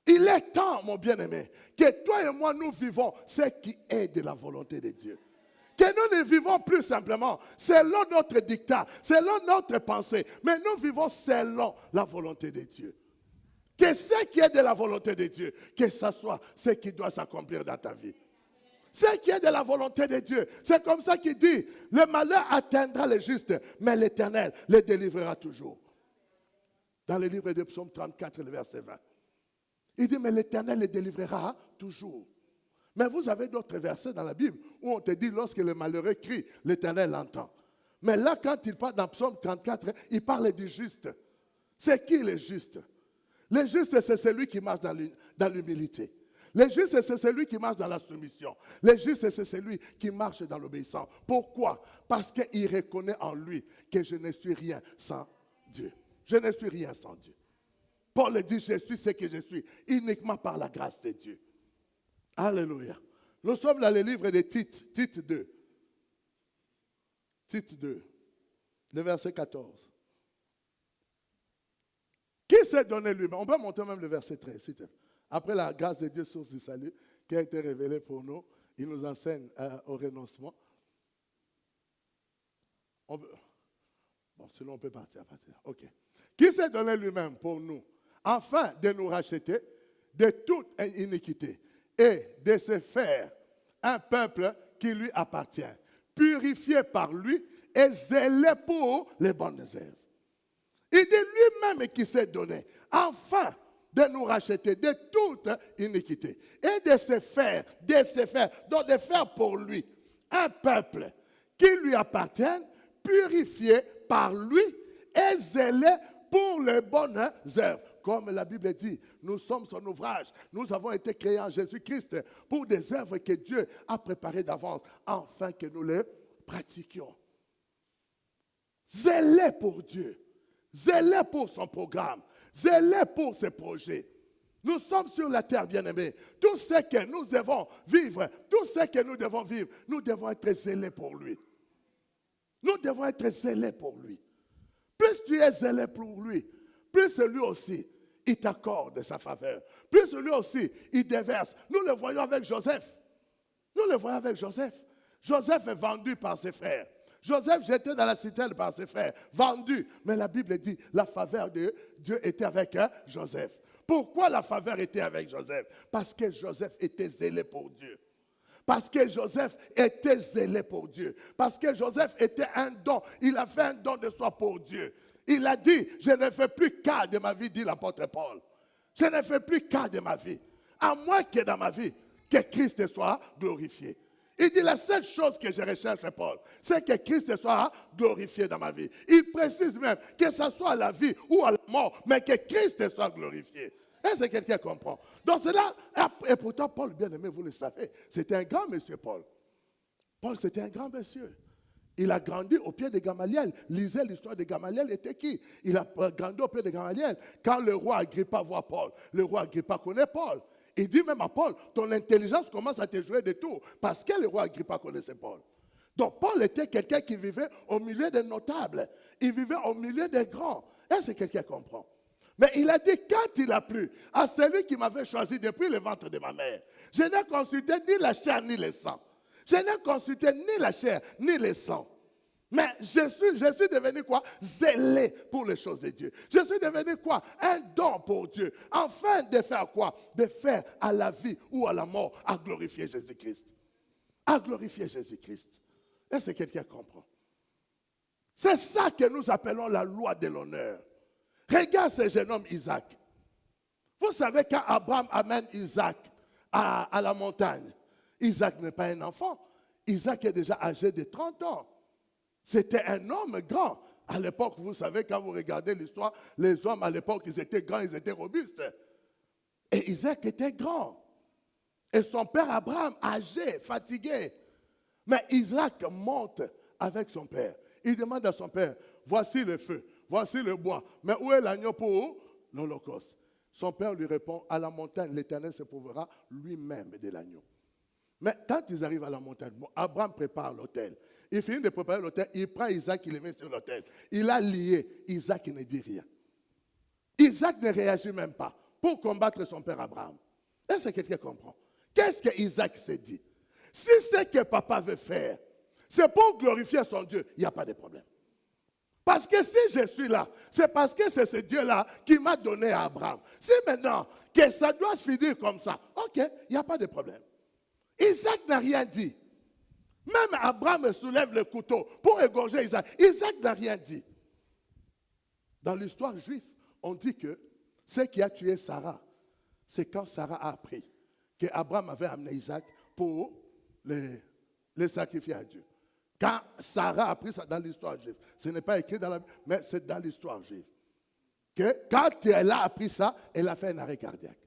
Il est temps, mon bien-aimé, que toi et moi, nous vivons ce qui est de la volonté de Dieu. Que nous ne vivons plus simplement selon notre dictat, selon notre pensée, mais nous vivons selon la volonté de Dieu. Que ce qui est de la volonté de Dieu, que ce soit ce qui doit s'accomplir dans ta vie. Ce qui est de la volonté de Dieu. C'est comme ça qu'il dit, le malheur atteindra les justes, mais l'Éternel les délivrera toujours. Dans le livre de Psaume 34, le verset 20. Il dit, mais l'Éternel les délivrera toujours. Mais vous avez d'autres versets dans la Bible où on te dit, lorsque le malheureux crie, l'Éternel l'entend. Mais là, quand il parle dans Psaume 34, il parle du juste. C'est qui le juste? Le juste, c'est celui qui marche dans l'humilité. Le juste, c'est celui qui marche dans la soumission. Le juste, c'est celui qui marche dans l'obéissance. Pourquoi? Parce qu'il reconnaît en lui que je ne suis rien sans Dieu. Je ne suis rien sans Dieu. Paul dit, je suis ce que je suis, uniquement par la grâce de Dieu. Alléluia. Nous sommes dans le livre de Tite, Tite 2. Tite 2, le verset 14. Qui s'est donné lui-même? On peut monter même le verset 13, s'il te plaît. Après la grâce de Dieu, source du salut, qui a été révélée pour nous, il nous enseigne au renoncement. Bon, sinon on peut partir. Ok. Qui s'est donné lui-même pour nous, afin de nous racheter de toute iniquité et de se faire un peuple qui lui appartient, purifié par lui et zélé pour les bonnes œuvres. Il dit lui-même qui s'est donné, afin de nous racheter de toute iniquité et de se faire, donc de faire pour lui un peuple qui lui appartient, purifié par lui et zélé pour les bonnes œuvres. Comme la Bible dit, nous sommes son ouvrage. Nous avons été créés en Jésus-Christ pour des œuvres que Dieu a préparées d'avance, afin que nous les pratiquions. Zélez pour Dieu. Zélez pour son programme. Zélez pour ses projets. Nous sommes sur la terre, bien-aimés. Tout ce que nous devons vivre, nous devons être zélés pour lui. Nous devons être zélés pour lui. Plus tu es zélé pour lui, plus lui aussi, il t'accorde sa faveur. Plus lui aussi, il déverse. Nous le voyons avec Joseph. Joseph est vendu par ses frères. Joseph jeté dans la citerne par ses frères, vendu. Mais la Bible dit, la faveur de Dieu était avec Joseph. Pourquoi la faveur était avec Joseph? Parce que Joseph était zélé pour Dieu. Parce que Joseph était zélé pour Dieu. Parce que Joseph était un don. Il a fait un don de soi pour Dieu. Il a dit, je ne fais plus cas de ma vie, dit l'apôtre Paul. Je ne fais plus cas de ma vie. À moins que dans ma vie, que Christ soit glorifié. Il dit, la seule chose que je recherche, Paul, c'est que Christ soit glorifié dans ma vie. Il précise même que ce soit à la vie ou à la mort, mais que Christ soit glorifié. Est-ce que quelqu'un comprend? Donc cela, et pourtant, Paul, bien aimé, vous le savez, c'était un grand monsieur, Paul. Paul, c'était un grand monsieur. Il a grandi au pied de Gamaliel. Lisez l'histoire de Gamaliel, était qui? Il a grandi au pied de Gamaliel. Quand le roi Agrippa voit Paul, le roi Agrippa connaît Paul. Il dit même à Paul, ton intelligence commence à te jouer des tours. Parce que le roi Agrippa connaissait Paul. Donc Paul était quelqu'un qui vivait au milieu des notables. Il vivait au milieu des grands. Est-ce que quelqu'un comprend? Mais il a dit, quand il a plu à celui qui m'avait choisi depuis le ventre de ma mère, je n'ai consulté ni la chair ni le sang. Je n'ai consulté ni la chair ni le sang. Mais je suis devenu quoi? Zélé pour les choses de Dieu. Je suis devenu quoi? Un don pour Dieu. Afin de faire quoi? De faire à la vie ou à la mort, à glorifier Jésus-Christ. À glorifier Jésus-Christ. Est-ce que quelqu'un comprend? C'est ça que nous appelons la loi de l'honneur. Regarde ce jeune homme Isaac. Vous savez quand Abraham amène Isaac à la montagne, Isaac n'est pas un enfant. Isaac est déjà âgé de 30 ans. C'était un homme grand. À l'époque, vous savez, quand vous regardez l'histoire, les hommes à l'époque, ils étaient grands, ils étaient robustes. Et Isaac était grand. Et son père Abraham, âgé, fatigué. Mais Isaac monte avec son père. Il demande à son père, voici le feu, voici le bois. Mais où est l'agneau pour l'Holocauste? Son père lui répond, à la montagne, l'Éternel se prouvera lui-même de l'agneau. Mais quand ils arrivent à la montagne, Abraham prépare l'autel. Il finit de préparer l'autel, il prend Isaac, il le met sur l'autel. Il a lié, Isaac ne dit rien. Isaac ne réagit même pas pour combattre son père Abraham. Est-ce que quelqu'un comprend? Qu'est-ce que Isaac s'est dit? Si ce que papa veut faire, c'est pour glorifier son Dieu, il n'y a pas de problème. Parce que si je suis là, c'est parce que c'est ce Dieu-là qui m'a donné à Abraham. Si maintenant que ça doit se finir comme ça, ok, il n'y a pas de problème. Isaac n'a rien dit. Même Abraham soulève le couteau pour égorger Isaac. Isaac n'a rien dit. Dans l'histoire juive, on dit que ce qui a tué Sarah, c'est quand Sarah a appris qu'Abraham avait amené Isaac pour le sacrifier à Dieu. Quand Sarah a appris ça dans l'histoire juive, ce n'est pas écrit dans la Bible, mais c'est dans l'histoire juive. Que quand elle a appris ça, elle a fait un arrêt cardiaque.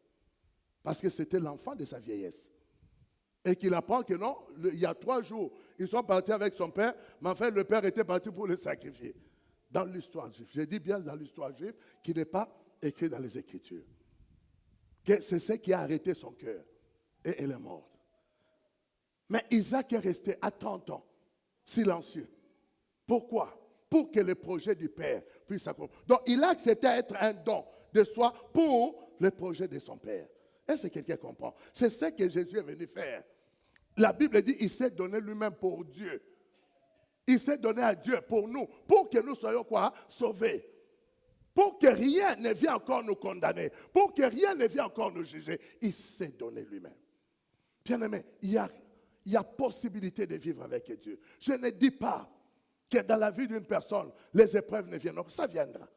Parce que c'était l'enfant de sa vieillesse. Et qu'il apprend que non, il y a 3 jours, ils sont partis avec son père, mais en fait, le père était parti pour le sacrifier. Dans l'histoire juive. Je dis bien dans l'histoire juive, qui n'est pas écrit dans les Écritures. Que c'est ce qui a arrêté son cœur. Et elle est morte. Mais Isaac est resté à 30 ans, silencieux. Pourquoi? Pour que le projet du père puisse s'accomplir. Donc, il a accepté d'être un don de soi pour le projet de son père. Est-ce que quelqu'un comprend? C'est ce que Jésus est venu faire. La Bible dit qu'il s'est donné lui-même pour Dieu. Il s'est donné à Dieu pour nous, pour que nous soyons quoi? Sauvés. Pour que rien ne vienne encore nous condamner. Pour que rien ne vienne encore nous juger. Il s'est donné lui-même. Bien-aimé, il y a possibilité de vivre avec Dieu. Je ne dis pas que dans la vie d'une personne, les épreuves ne viennent pas. Ça viendra.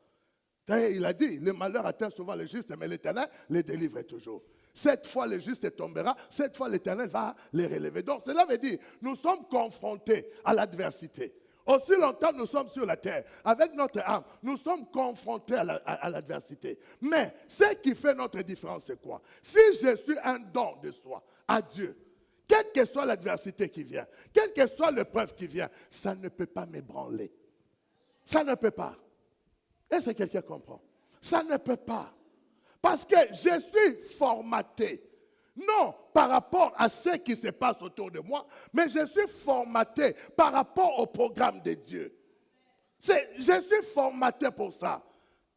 Il a dit, le malheur atteint souvent le juste, mais l'Éternel les délivre toujours. 7 fois le juste tombera, 7 fois l'Éternel va les relever. Donc cela veut dire, nous sommes confrontés à l'adversité. Aussi longtemps nous sommes sur la terre, avec notre âme, nous sommes confrontés à l'adversité. Mais ce qui fait notre différence, c'est quoi? Si je suis un don de soi à Dieu, quelle que soit l'adversité qui vient, quelle que soit l'épreuve qui vient, ça ne peut pas m'ébranler. Ça ne peut pas. Est-ce que quelqu'un comprend? Ça ne peut pas. Parce que je suis formaté. Non par rapport à ce qui se passe autour de moi, mais je suis formaté par rapport au programme de Dieu. Je suis formaté pour ça.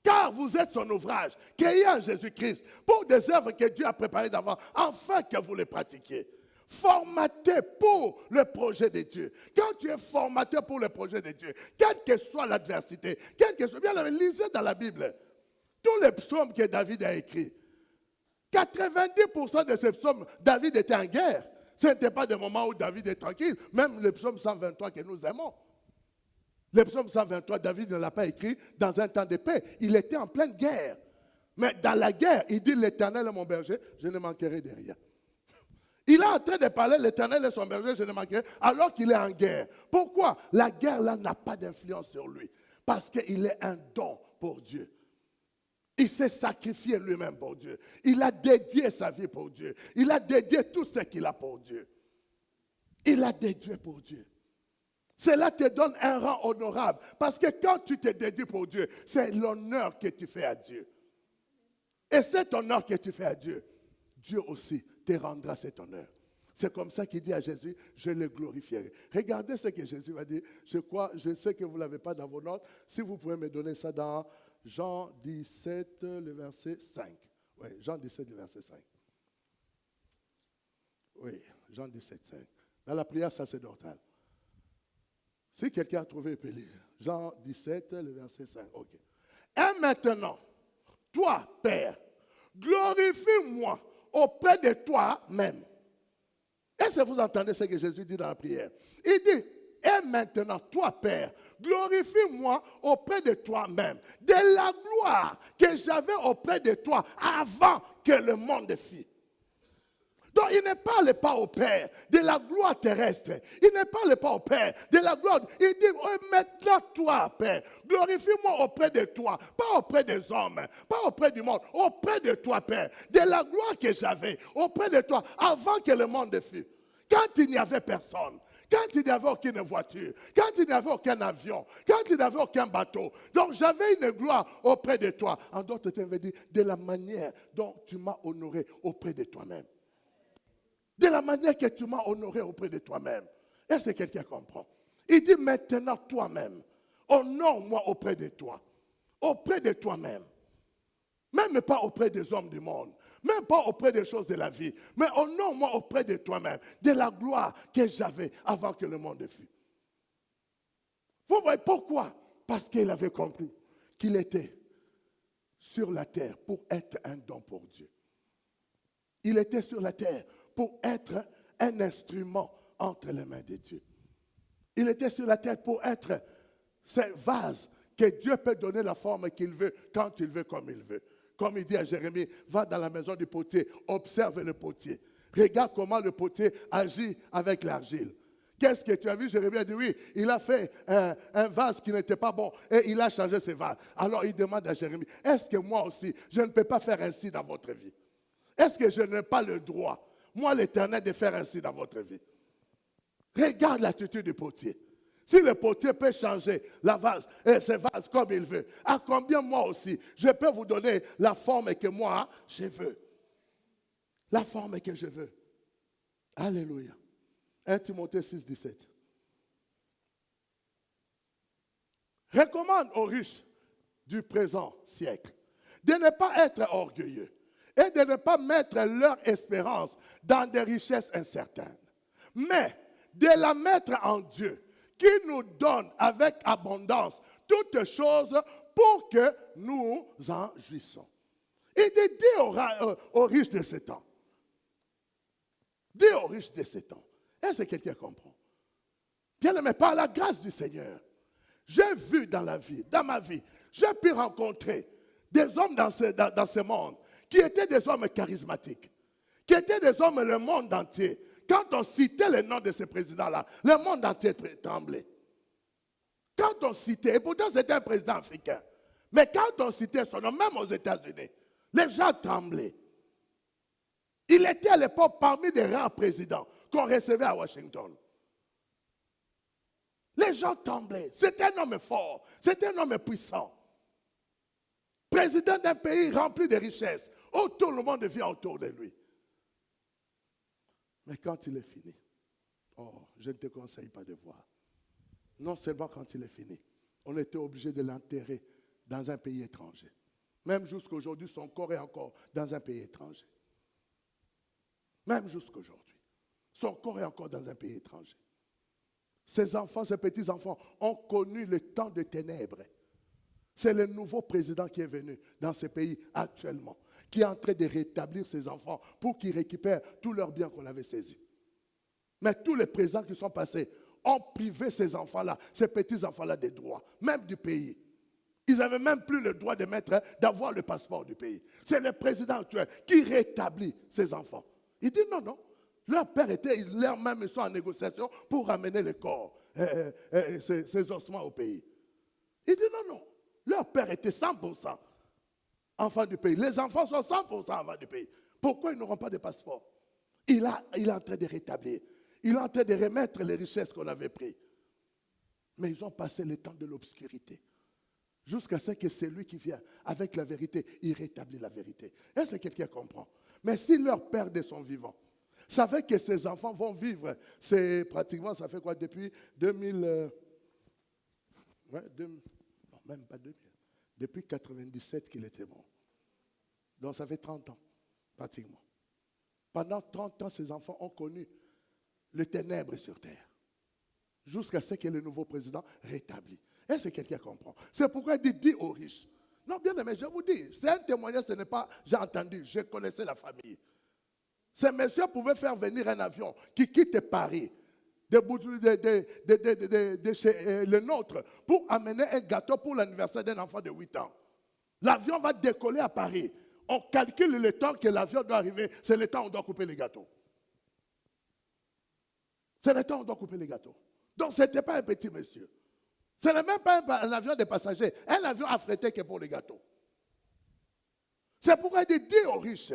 Car vous êtes son ouvrage, créé en Jésus-Christ, pour des œuvres que Dieu a préparées d'avant, afin que vous les pratiquiez. Formaté pour le projet de Dieu. Quand tu es formaté pour le projet de Dieu, quelle que soit l'adversité, quelle que soit, bien lisez dans la Bible, tous les psaumes que David a écrits, 90% de ces psaumes, David était en guerre. Ce n'était pas des moments où David est tranquille. Même le psaume 123 que nous aimons. Le psaume 123, David ne l'a pas écrit dans un temps de paix. Il était en pleine guerre. Mais dans la guerre, il dit, l'Éternel est mon berger, je ne manquerai de rien. Il est en train de parler, l'Éternel est son berger, je ne manquerai, alors qu'il est en guerre. Pourquoi? La guerre là n'a pas d'influence sur lui. Parce qu'il est un don pour Dieu. Il s'est sacrifié lui-même pour Dieu. Il a dédié sa vie pour Dieu. Il a dédié tout ce qu'il a pour Dieu. Il a dédié pour Dieu. Cela te donne un rang honorable. Parce que quand tu te dédies pour Dieu, c'est l'honneur que tu fais à Dieu. Et cet honneur que tu fais à Dieu, Dieu aussi te rendra cet honneur. C'est comme ça qu'il dit à Jésus, je le glorifierai. Regardez ce que Jésus va dire. Je sais que vous ne l'avez pas dans vos notes. Si vous pouvez me donner ça dans Jean 17, le verset 5. Oui, Jean 17, le verset 5. Oui, Jean 17, 5. Dans la prière sacerdotale. Si quelqu'un a trouvé, il peut lire. Jean 17, le verset 5. OK. Et maintenant, toi, Père, glorifie-moi auprès de toi-même. Est-ce que vous entendez ce que Jésus dit dans la prière? Il dit, et maintenant, toi, Père, glorifie-moi auprès de toi-même, de la gloire que j'avais auprès de toi avant que le monde fît. Donc, il ne parle pas au Père de la gloire terrestre. Il ne parle pas au Père de la gloire. Il dit, oh, maintenant, toi, Père, glorifie-moi auprès de toi. Pas auprès des hommes, pas auprès du monde. Auprès de toi, Père. De la gloire que j'avais auprès de toi avant que le monde fût. Quand il n'y avait personne. Quand il n'y avait aucune voiture, quand il n'y avait aucun avion, quand il n'y avait aucun bateau. Donc j'avais une gloire auprès de toi. En d'autres termes, il dit, de la manière dont tu m'as honoré auprès de toi-même. De la manière que tu m'as honoré auprès de toi-même. Est-ce que quelqu'un comprend? Il dit maintenant toi-même, honore-moi auprès de toi. Auprès de toi-même. Même pas auprès des hommes du monde. Même pas auprès des choses de la vie. Mais honore-moi auprès de toi-même. De la gloire que j'avais avant que le monde fût. Vous voyez pourquoi? Parce qu'il avait compris qu'il était sur la terre pour être un don pour Dieu. Il était sur la terre pour être un instrument entre les mains de Dieu. Il était sur la terre pour être ce vase que Dieu peut donner la forme qu'il veut, quand il veut, comme il veut. Comme il dit à Jérémie, va dans la maison du potier, observe le potier. Regarde comment le potier agit avec l'argile. Qu'est-ce que tu as vu? Jérémie a dit oui, il a fait un vase qui n'était pas bon et il a changé ce vase. Alors il demande à Jérémie, est-ce que moi aussi, je ne peux pas faire ainsi dans votre vie? Est-ce que je n'ai pas le droit, moi l'Éternel, de faire ainsi dans votre vie? Regarde l'attitude du potier. Si le potier peut changer ce vase comme il veut, à combien moi aussi, je peux vous donner la forme que moi, je veux. La forme que je veux. Alléluia. 1 Timothée 6, 17. Recommande aux riches du présent siècle de ne pas être orgueilleux et de ne pas mettre leur espérance dans des richesses incertaines, mais de la mettre en Dieu, qui nous donne avec abondance toutes choses pour que nous en jouissons. Il dit, aux riches de ce temps. Dis aux riches de ce temps. Est-ce que quelqu'un comprend? Bien aimé, par la grâce du Seigneur, j'ai vu dans ma vie, j'ai pu rencontrer des hommes dans ce monde qui étaient des hommes charismatiques, qui étaient des hommes le monde entier. Quand on citait le nom de ce président-là, le monde entier tremblait. Quand on citait, et pourtant c'était un président africain, mais quand on citait son nom, même aux États-Unis, les gens tremblaient. Il était à l'époque parmi les rares présidents qu'on recevait à Washington. Les gens tremblaient. C'était un homme fort, c'était un homme puissant. Président d'un pays rempli de richesses, où tout le monde vient autour de lui. Mais quand il est fini, oh, je ne te conseille pas de voir. Non seulement quand il est fini, on était obligé de l'enterrer dans un pays étranger. Même jusqu'à aujourd'hui, son corps est encore dans un pays étranger. Même jusqu'à aujourd'hui, son corps est encore dans un pays étranger. Ses enfants, ses petits-enfants ont connu le temps de ténèbres. C'est le nouveau président qui est venu dans ce pays actuellement, qui est en train de rétablir ses enfants pour qu'ils récupèrent tous leurs biens qu'on avait saisis. Mais tous les présidents qui sont passés ont privé ces enfants-là, ces petits-enfants-là des droits, même du pays. Ils n'avaient même plus le droit d'avoir le passeport du pays. C'est le président actuel qui rétablit ses enfants. Il dit non, non. Leur père était, leur même ils sont en négociation pour ramener le corps, ces ossements au pays. Il dit non, non. Leur père était 100% enfant du pays. Les enfants sont 100% enfants du pays. Pourquoi ils n'auront pas de passeport? Il est en train de rétablir. Il est en train de remettre les richesses qu'on avait prises. Mais ils ont passé le temps de l'obscurité. Jusqu'à ce que celui qui vient avec la vérité, il rétablit la vérité. Est-ce que quelqu'un comprend? Mais si leur père de son vivant savait que ces enfants vont vivre, c'est pratiquement, ça fait quoi, depuis 2000, non, même pas 2000, depuis 97 qu'il était mort. Donc ça fait 30 ans, pratiquement. Pendant 30 ans, ces enfants ont connu le ténèbre sur terre. Jusqu'à ce que le nouveau président rétablit. Est-ce que quelqu'un comprend? C'est pourquoi il dit aux riches. Non, bien aimé, je vous dis, c'est un témoignage, ce n'est pas, j'ai entendu, je connaissais la famille. Ces messieurs pouvaient faire venir un avion qui quitte Paris, de chez le nôtre, pour amener un gâteau pour l'anniversaire d'un enfant de 8 ans. L'avion va décoller à Paris. On calcule le temps que l'avion doit arriver, c'est le temps où on doit couper les gâteaux. C'est le temps où on doit couper les gâteaux. Donc ce n'était pas un petit monsieur. Ce n'est même pas un avion de passagers, un avion affrété que pour les gâteaux. C'est pourquoi il dit aux riches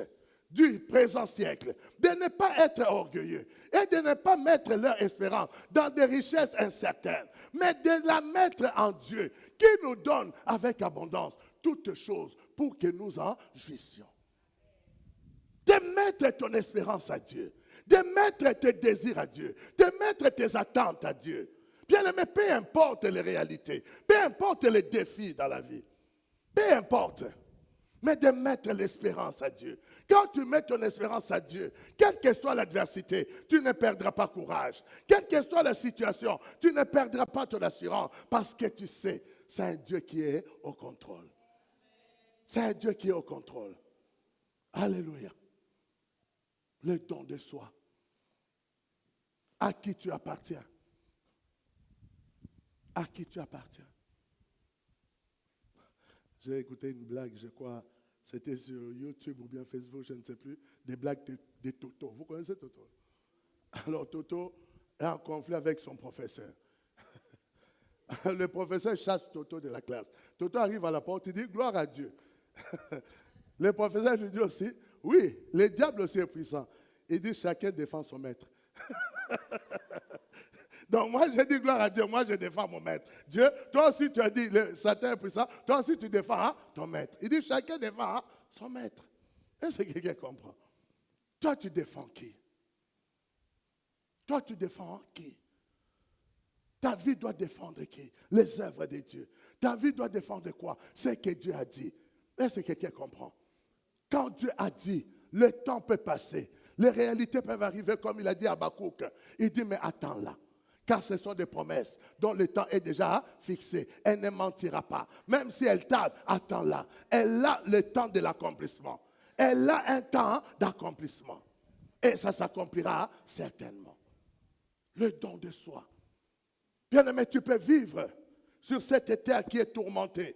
du présent siècle de ne pas être orgueilleux et de ne pas mettre leur espérance dans des richesses incertaines, mais de la mettre en Dieu qui nous donne avec abondance toutes choses pour que nous en jouissions. De mettre ton espérance à Dieu, de mettre tes désirs à Dieu, de mettre tes attentes à Dieu. Bien aimé, peu importe les réalités, peu importe les défis dans la vie, peu importe, mais de mettre l'espérance à Dieu. Quand tu mets ton espérance à Dieu, quelle que soit l'adversité, tu ne perdras pas courage. Quelle que soit la situation, tu ne perdras pas ton assurance parce que tu sais, c'est un Dieu qui est au contrôle. C'est un Dieu qui est au contrôle. Alléluia. Le don de soi. À qui tu appartiens? À qui tu appartiens? J'ai écouté une blague, je crois, c'était sur YouTube ou bien Facebook, je ne sais plus, des blagues de Toto. Vous connaissez Toto? Alors Toto est en conflit avec son professeur. Le professeur chasse Toto de la classe. Toto arrive à la porte, il dit « Gloire à Dieu ». Le professeur lui dit aussi « Oui, le diable aussi est puissant ». Il dit « Chacun défend son maître ». Donc moi je dis gloire à Dieu, moi je défends mon maître. Dieu, toi aussi tu as dit le Satan est puissant, toi aussi tu défends ton maître. Il dit chacun défend son maître. Est-ce que quelqu'un comprend? Toi tu défends qui? Toi tu défends qui? Ta vie doit défendre qui? Les œuvres de Dieu. Ta vie doit défendre quoi? Ce que Dieu a dit. Est-ce que quelqu'un comprend? Quand Dieu a dit, le temps peut passer. Les réalités peuvent arriver comme il a dit à Habakkuk. Il dit mais attends là. Car ce sont des promesses dont le temps est déjà fixé. Elle ne mentira pas. Même si elle tarde, attends-la. Elle a le temps de l'accomplissement. Elle a un temps d'accomplissement. Et ça s'accomplira certainement. Le don de soi. Bien-aimé, tu peux vivre sur cette terre qui est tourmentée.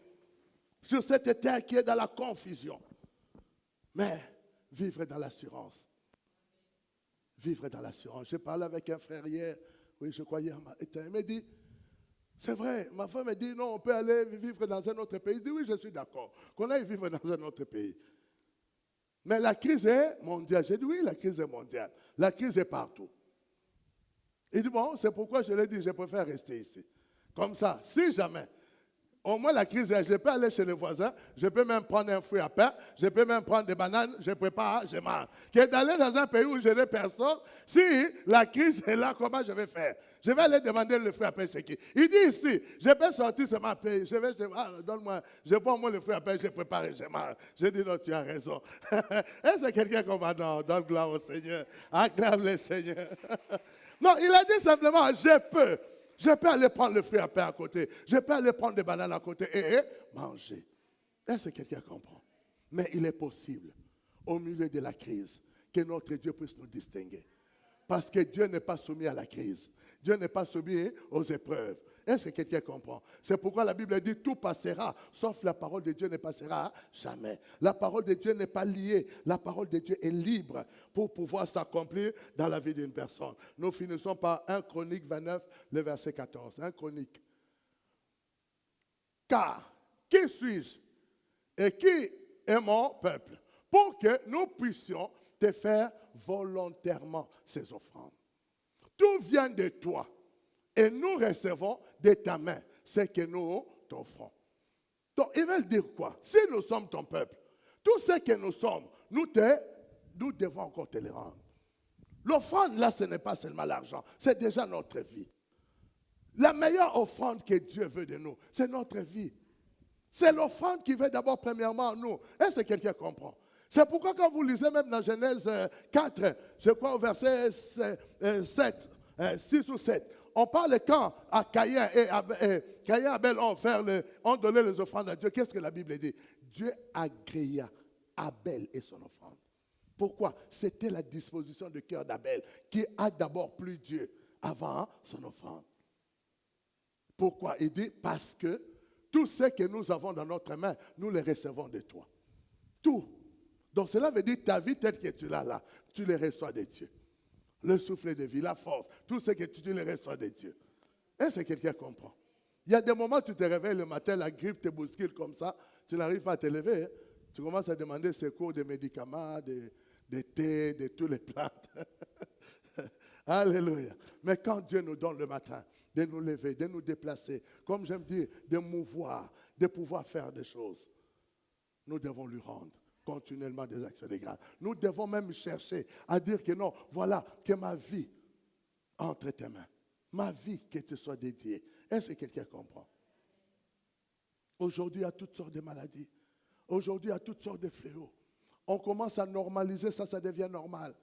Sur cette terre qui est dans la confusion. Mais vivre dans l'assurance. Vivre dans l'assurance. Je parlais avec un frère hier. Oui, je crois hier, il m'a dit, C'est vrai, ma femme me dit, non, on peut aller vivre dans un autre pays. Je dis, oui, je suis d'accord, qu'on aille vivre dans un autre pays. Mais la crise est mondiale. J'ai dit, oui, la crise est mondiale. La crise est partout. Il dit, bon, c'est pourquoi je l'ai dit, je préfère rester ici. Comme ça, si jamais, au moins la crise est, je peux aller chez les voisins, je peux même prendre un fruit à pain, je peux même prendre des bananes, je prépare, je mange. Que d'aller dans un pays où je n'ai personne, si la crise est là, comment je vais faire? Je vais aller demander le fruit à pain chez qui? Il dit ici, je peux sortir seulement payer, donne-moi, je prends moi le fruit à pain, je prépare et je mange. Je dis non, tu as raison. Est-ce que quelqu'un qu'on va donne gloire au Seigneur, acclame le Seigneur. Non, il a dit simplement, je peux. Je peux aller prendre le fruit à pain à côté. Je peux aller prendre des bananes à côté et manger. Est-ce que quelqu'un comprend? Mais il est possible, au milieu de la crise, que notre Dieu puisse nous distinguer. Parce que Dieu n'est pas soumis à la crise. Dieu n'est pas soumis aux épreuves. Est-ce que quelqu'un comprend? C'est pourquoi la Bible dit tout passera, sauf la parole de Dieu ne passera jamais. La parole de Dieu n'est pas liée. La parole de Dieu est libre pour pouvoir s'accomplir dans la vie d'une personne. Nous finissons par 1 Chronique 29, le verset 14. 1 Chronique. Car, qui suis-je et qui est mon peuple pour que nous puissions te faire volontairement ces offrandes? Tout vient de toi. Et nous recevons de ta main ce que nous t'offrons. Donc, ils veulent dire quoi? Si nous sommes ton peuple, tout ce que nous sommes, nous devons encore te le rendre. L'offrande, là, ce n'est pas seulement l'argent, c'est déjà notre vie. La meilleure offrande que Dieu veut de nous, c'est notre vie. C'est l'offrande qui veut d'abord premièrement en nous. Est-ce que quelqu'un comprend? C'est pourquoi quand vous lisez même dans Genèse 4, je crois au verset 7, 6 ou 7, on parle quand à Caïn et Abel ont donné les offrandes à Dieu. Qu'est-ce que la Bible dit? Dieu agréa Abel et son offrande. Pourquoi? C'était la disposition du cœur d'Abel qui a d'abord plu Dieu avant son offrande. Pourquoi? Il dit parce que tout ce que nous avons dans notre main, nous les recevons de toi. Tout. Donc cela veut dire ta vie telle que tu l'as là, tu les reçois de Dieu. Le souffle de vie, la force, tout ce que tu les reçois de Dieu. Est-ce que quelqu'un comprend? Il y a des moments où tu te réveilles le matin, la grippe te bouscule comme ça, tu n'arrives pas à te lever. Hein? Tu commences à demander secours des médicaments, des thés, de toutes les plantes. Alléluia. Mais quand Dieu nous donne le matin, de nous lever, de nous déplacer, comme j'aime dire, de mouvoir, de pouvoir faire des choses, nous devons lui rendre continuellement des actions de grâce. Nous devons même chercher à dire que non, voilà, que ma vie entre tes mains. Ma vie que te soit dédiée. Est-ce que quelqu'un comprend? Aujourd'hui, il y a toutes sortes de maladies. Aujourd'hui, il y a toutes sortes de fléaux. On commence à normaliser ça, ça devient normal.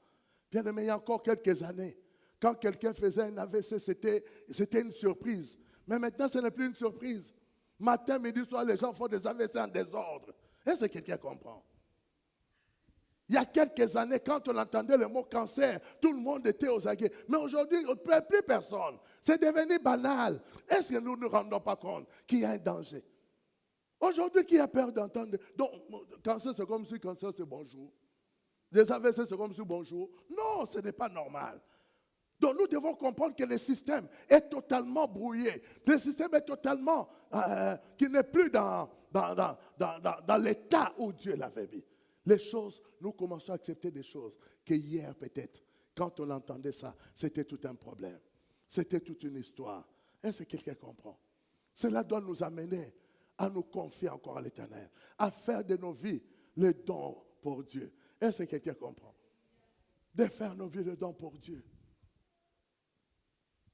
Bien aimé, il y a encore quelques années, quand quelqu'un faisait un AVC, c'était une surprise. Mais maintenant, ce n'est plus une surprise. Matin, midi, soir, les gens font des AVC en désordre. Est-ce que quelqu'un comprend? Il y a quelques années, quand on entendait le mot cancer, tout le monde était aux aguets. Mais aujourd'hui, plus personne. C'est devenu banal. Est-ce que nous ne nous rendons pas compte qu'il y a un danger? Aujourd'hui, qui a peur d'entendre? Donc, cancer, c'est comme si cancer, c'est bonjour. Les AVC, c'est comme si bonjour. Non, ce n'est pas normal. Donc, nous devons comprendre que le système est totalement brouillé. Le système est totalement, qui n'est plus dans l'état où Dieu l'avait mis. Les choses, nous commençons à accepter des choses que hier peut-être, quand on entendait ça, c'était tout un problème. C'était toute une histoire. Est-ce que quelqu'un comprend? Cela doit nous amener à nous confier encore à l'Éternel, à faire de nos vies le don pour Dieu. Est-ce que quelqu'un comprend? De faire nos vies le don pour Dieu.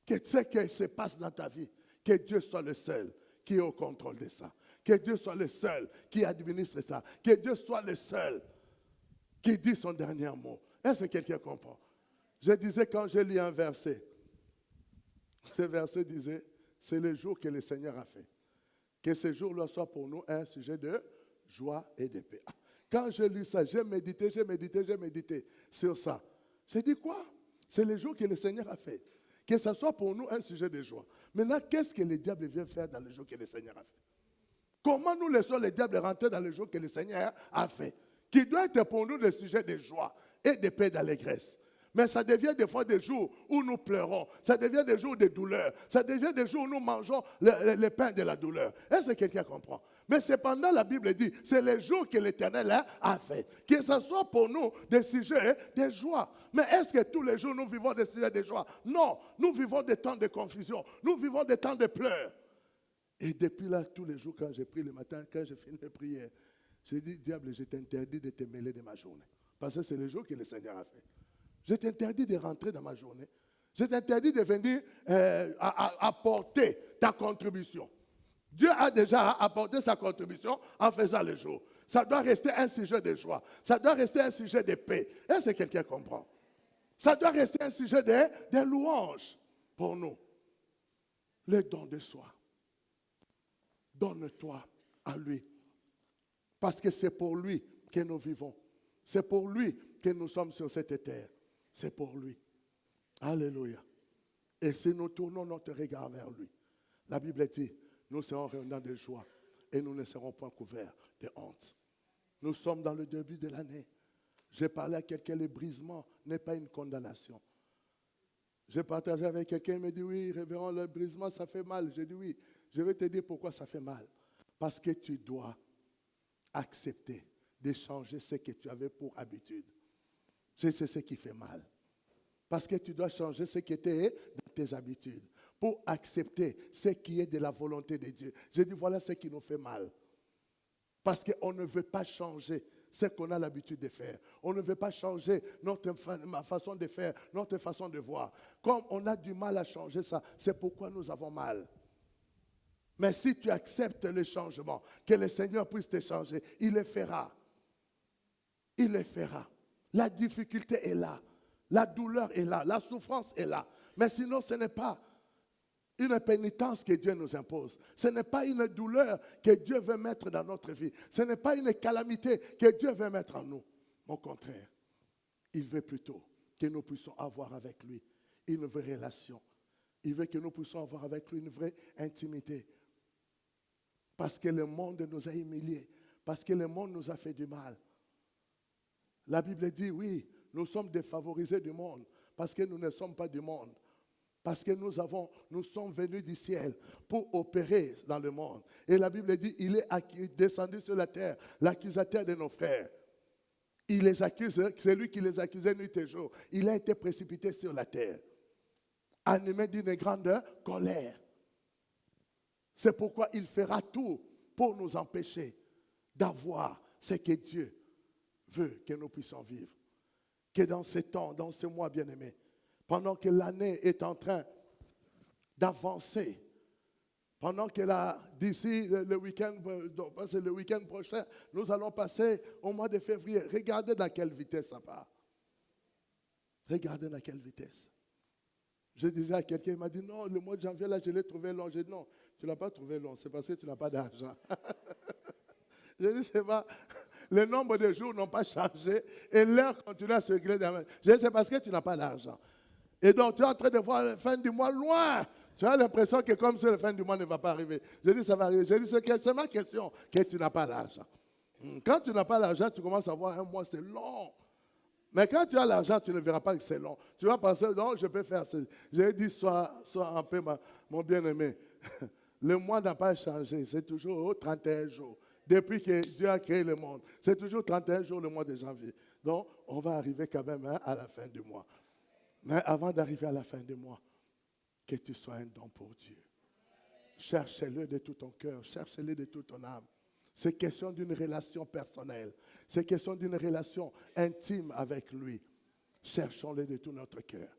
Que ce qui se passe dans ta vie, que Dieu soit le seul qui est au contrôle de ça. Que Dieu soit le seul qui administre ça. Que Dieu soit le seul qui dit son dernier mot. Est-ce que quelqu'un comprend? Je disais quand j'ai lu un verset, ce verset disait, c'est le jour que le Seigneur a fait. Que ce jour-là soit pour nous un sujet de joie et de paix. Quand je lis ça, j'ai médité sur ça. J'ai dit quoi? C'est le jour que le Seigneur a fait. Que ce soit pour nous un sujet de joie. Maintenant, qu'est-ce que le diable vient faire dans le jour que le Seigneur a fait? Comment nous laissons le diable rentrer dans le jour que le Seigneur a fait? Qui doit être pour nous le sujet de joie et de paix d'allégresse. Mais ça devient des fois des jours où nous pleurons. Ça devient des jours de douleur. Ça devient des jours où nous mangeons le pain de la douleur. Est-ce que quelqu'un comprend? Mais cependant, la Bible dit, c'est les jours que l'Éternel a fait. Que ce soit pour nous des sujets de joie. Mais est-ce que tous les jours nous vivons des sujets de joie? Non, nous vivons des temps de confusion. Nous vivons des temps de pleurs. Et depuis là, tous les jours, quand j'ai pris le matin, quand j'ai fini de prier, j'ai dit, diable, je t'interdis de te mêler de ma journée. Parce que c'est le jour que le Seigneur a fait. Je t'interdis de rentrer dans ma journée. Je t'interdis de venir apporter ta contribution. Dieu a déjà apporté sa contribution en faisant le jour. Ça doit rester un sujet de joie. Ça doit rester un sujet de paix. Est-ce que quelqu'un comprend? Ça doit rester un sujet de louange pour nous. Le don de soi. Donne-toi à lui. Parce que c'est pour lui que nous vivons. C'est pour lui que nous sommes sur cette terre. C'est pour lui. Alléluia. Et si nous tournons notre regard vers lui, la Bible dit, nous serons rayonnants de joie et nous ne serons pas couverts de honte. Nous sommes dans le début de l'année. J'ai parlé à quelqu'un, le brisement n'est pas une condamnation. J'ai partagé avec quelqu'un, il me dit, oui, révérend, le brisement, ça fait mal. J'ai dit, oui, je vais te dire pourquoi ça fait mal. Parce que tu dois accepter de changer ce que tu avais pour habitude. C'est ce qui fait mal. Parce que tu dois changer ce qui était dans tes habitudes pour accepter ce qui est de la volonté de Dieu. J'ai dit, voilà ce qui nous fait mal. Parce qu'on ne veut pas changer ce qu'on a l'habitude de faire. On ne veut pas changer notre façon de faire, notre façon de voir. Comme on a du mal à changer ça, c'est pourquoi nous avons mal. Mais si tu acceptes le changement, que le Seigneur puisse te changer, il le fera. Il le fera. La difficulté est là. La douleur est là. La souffrance est là. Mais sinon, ce n'est pas une pénitence que Dieu nous impose. Ce n'est pas une douleur que Dieu veut mettre dans notre vie. Ce n'est pas une calamité que Dieu veut mettre en nous. Au contraire, il veut plutôt que nous puissions avoir avec lui une vraie relation. Il veut que nous puissions avoir avec lui une vraie intimité. Parce que le monde nous a humiliés. Parce que le monde nous a fait du mal. La Bible dit, oui, nous sommes défavorisés du monde. Parce que nous ne sommes pas du monde. Parce que nous sommes venus du ciel pour opérer dans le monde. Et la Bible dit, il est descendu sur la terre, l'accusateur de nos frères. Il les accuse, c'est lui qui les accusait nuit et jour. Il a été précipité sur la terre, animé d'une grande colère. C'est pourquoi il fera tout pour nous empêcher d'avoir ce que Dieu veut que nous puissions vivre. Que dans ce temps, dans ce mois bien-aimé, pendant que l'année est en train d'avancer, pendant que d'ici le week-end prochain, nous allons passer au mois de février. Regardez dans quelle vitesse ça part. Regardez dans quelle vitesse. Je disais à quelqu'un, il m'a dit, non, le mois de janvier, là, je l'ai trouvé long. J'ai dit, non, tu ne l'as pas trouvé long, c'est parce que tu n'as pas d'argent. Je dis, c'est pas, le nombre de jours n'ont pas changé et l'heure continue à se régler. Je dis, c'est parce que tu n'as pas d'argent. Et donc, tu es en train de voir la fin du mois loin. Tu as l'impression que comme si la fin du mois ne va pas arriver. Je dis, ça va arriver. Je dis, c'est ma question que tu n'as pas l'argent. Quand tu n'as pas l'argent, tu commences à voir un mois, c'est long. Mais quand tu as l'argent, tu ne verras pas que c'est long. Tu vas penser, non, je peux faire ça. J'ai dit, sois un peu mon bien-aimé. Le mois n'a pas changé. C'est toujours 31 jours. Depuis que Dieu a créé le monde. C'est toujours 31 jours le mois de janvier. Donc, on va arriver quand même à la fin du mois. Mais avant d'arriver à la fin du mois, que tu sois un don pour Dieu. Cherche-le de tout ton cœur, cherche-le de toute ton âme. C'est question d'une relation personnelle. C'est question d'une relation intime avec lui. Cherchons-le de tout notre cœur.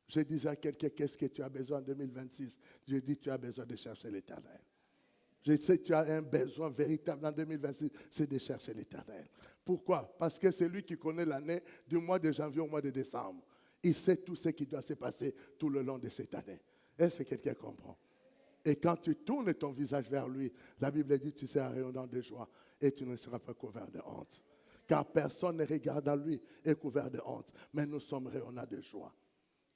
Je disais à quelqu'un, qu'est-ce que tu as besoin en 2026? Je dis, tu as besoin de chercher l'Éternel. Je sais que tu as un besoin véritable en 2026, c'est de chercher l'Éternel. Pourquoi? Parce que c'est lui qui connaît l'année du mois de janvier au mois de décembre. Il sait tout ce qui doit se passer tout le long de cette année. Est-ce que quelqu'un comprend? Et quand tu tournes ton visage vers lui, la Bible dit tu seras rayonnant de joie et tu ne seras pas couvert de honte. Car personne ne regarde à lui et couvert de honte. Mais nous sommes rayonnants de joie.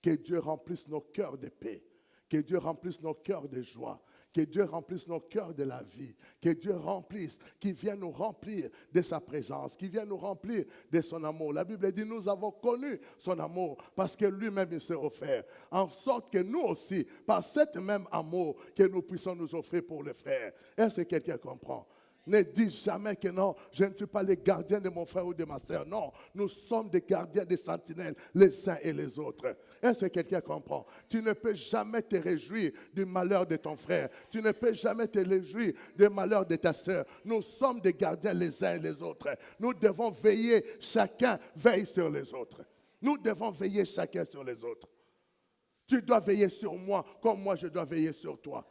Que Dieu remplisse nos cœurs de paix. Que Dieu remplisse nos cœurs de joie. Que Dieu remplisse nos cœurs de la vie. Que Dieu remplisse, qu'il vienne nous remplir de sa présence, qu'il vienne nous remplir de son amour. La Bible dit, nous avons connu son amour parce que lui-même il s'est offert. En sorte que nous aussi, par cet même amour, que nous puissions nous offrir pour le frère. Est-ce que quelqu'un comprend? Ne dis jamais que non, je ne suis pas le gardien de mon frère ou de ma soeur. Non, nous sommes des gardiens, des sentinelles, les uns et les autres. Est-ce que quelqu'un comprend? Tu ne peux jamais te réjouir du malheur de ton frère. Tu ne peux jamais te réjouir du malheur de ta soeur. Nous sommes des gardiens les uns et les autres. Nous devons veiller, chacun veille sur les autres. Nous devons veiller chacun sur les autres. Tu dois veiller sur moi comme moi je dois veiller sur toi.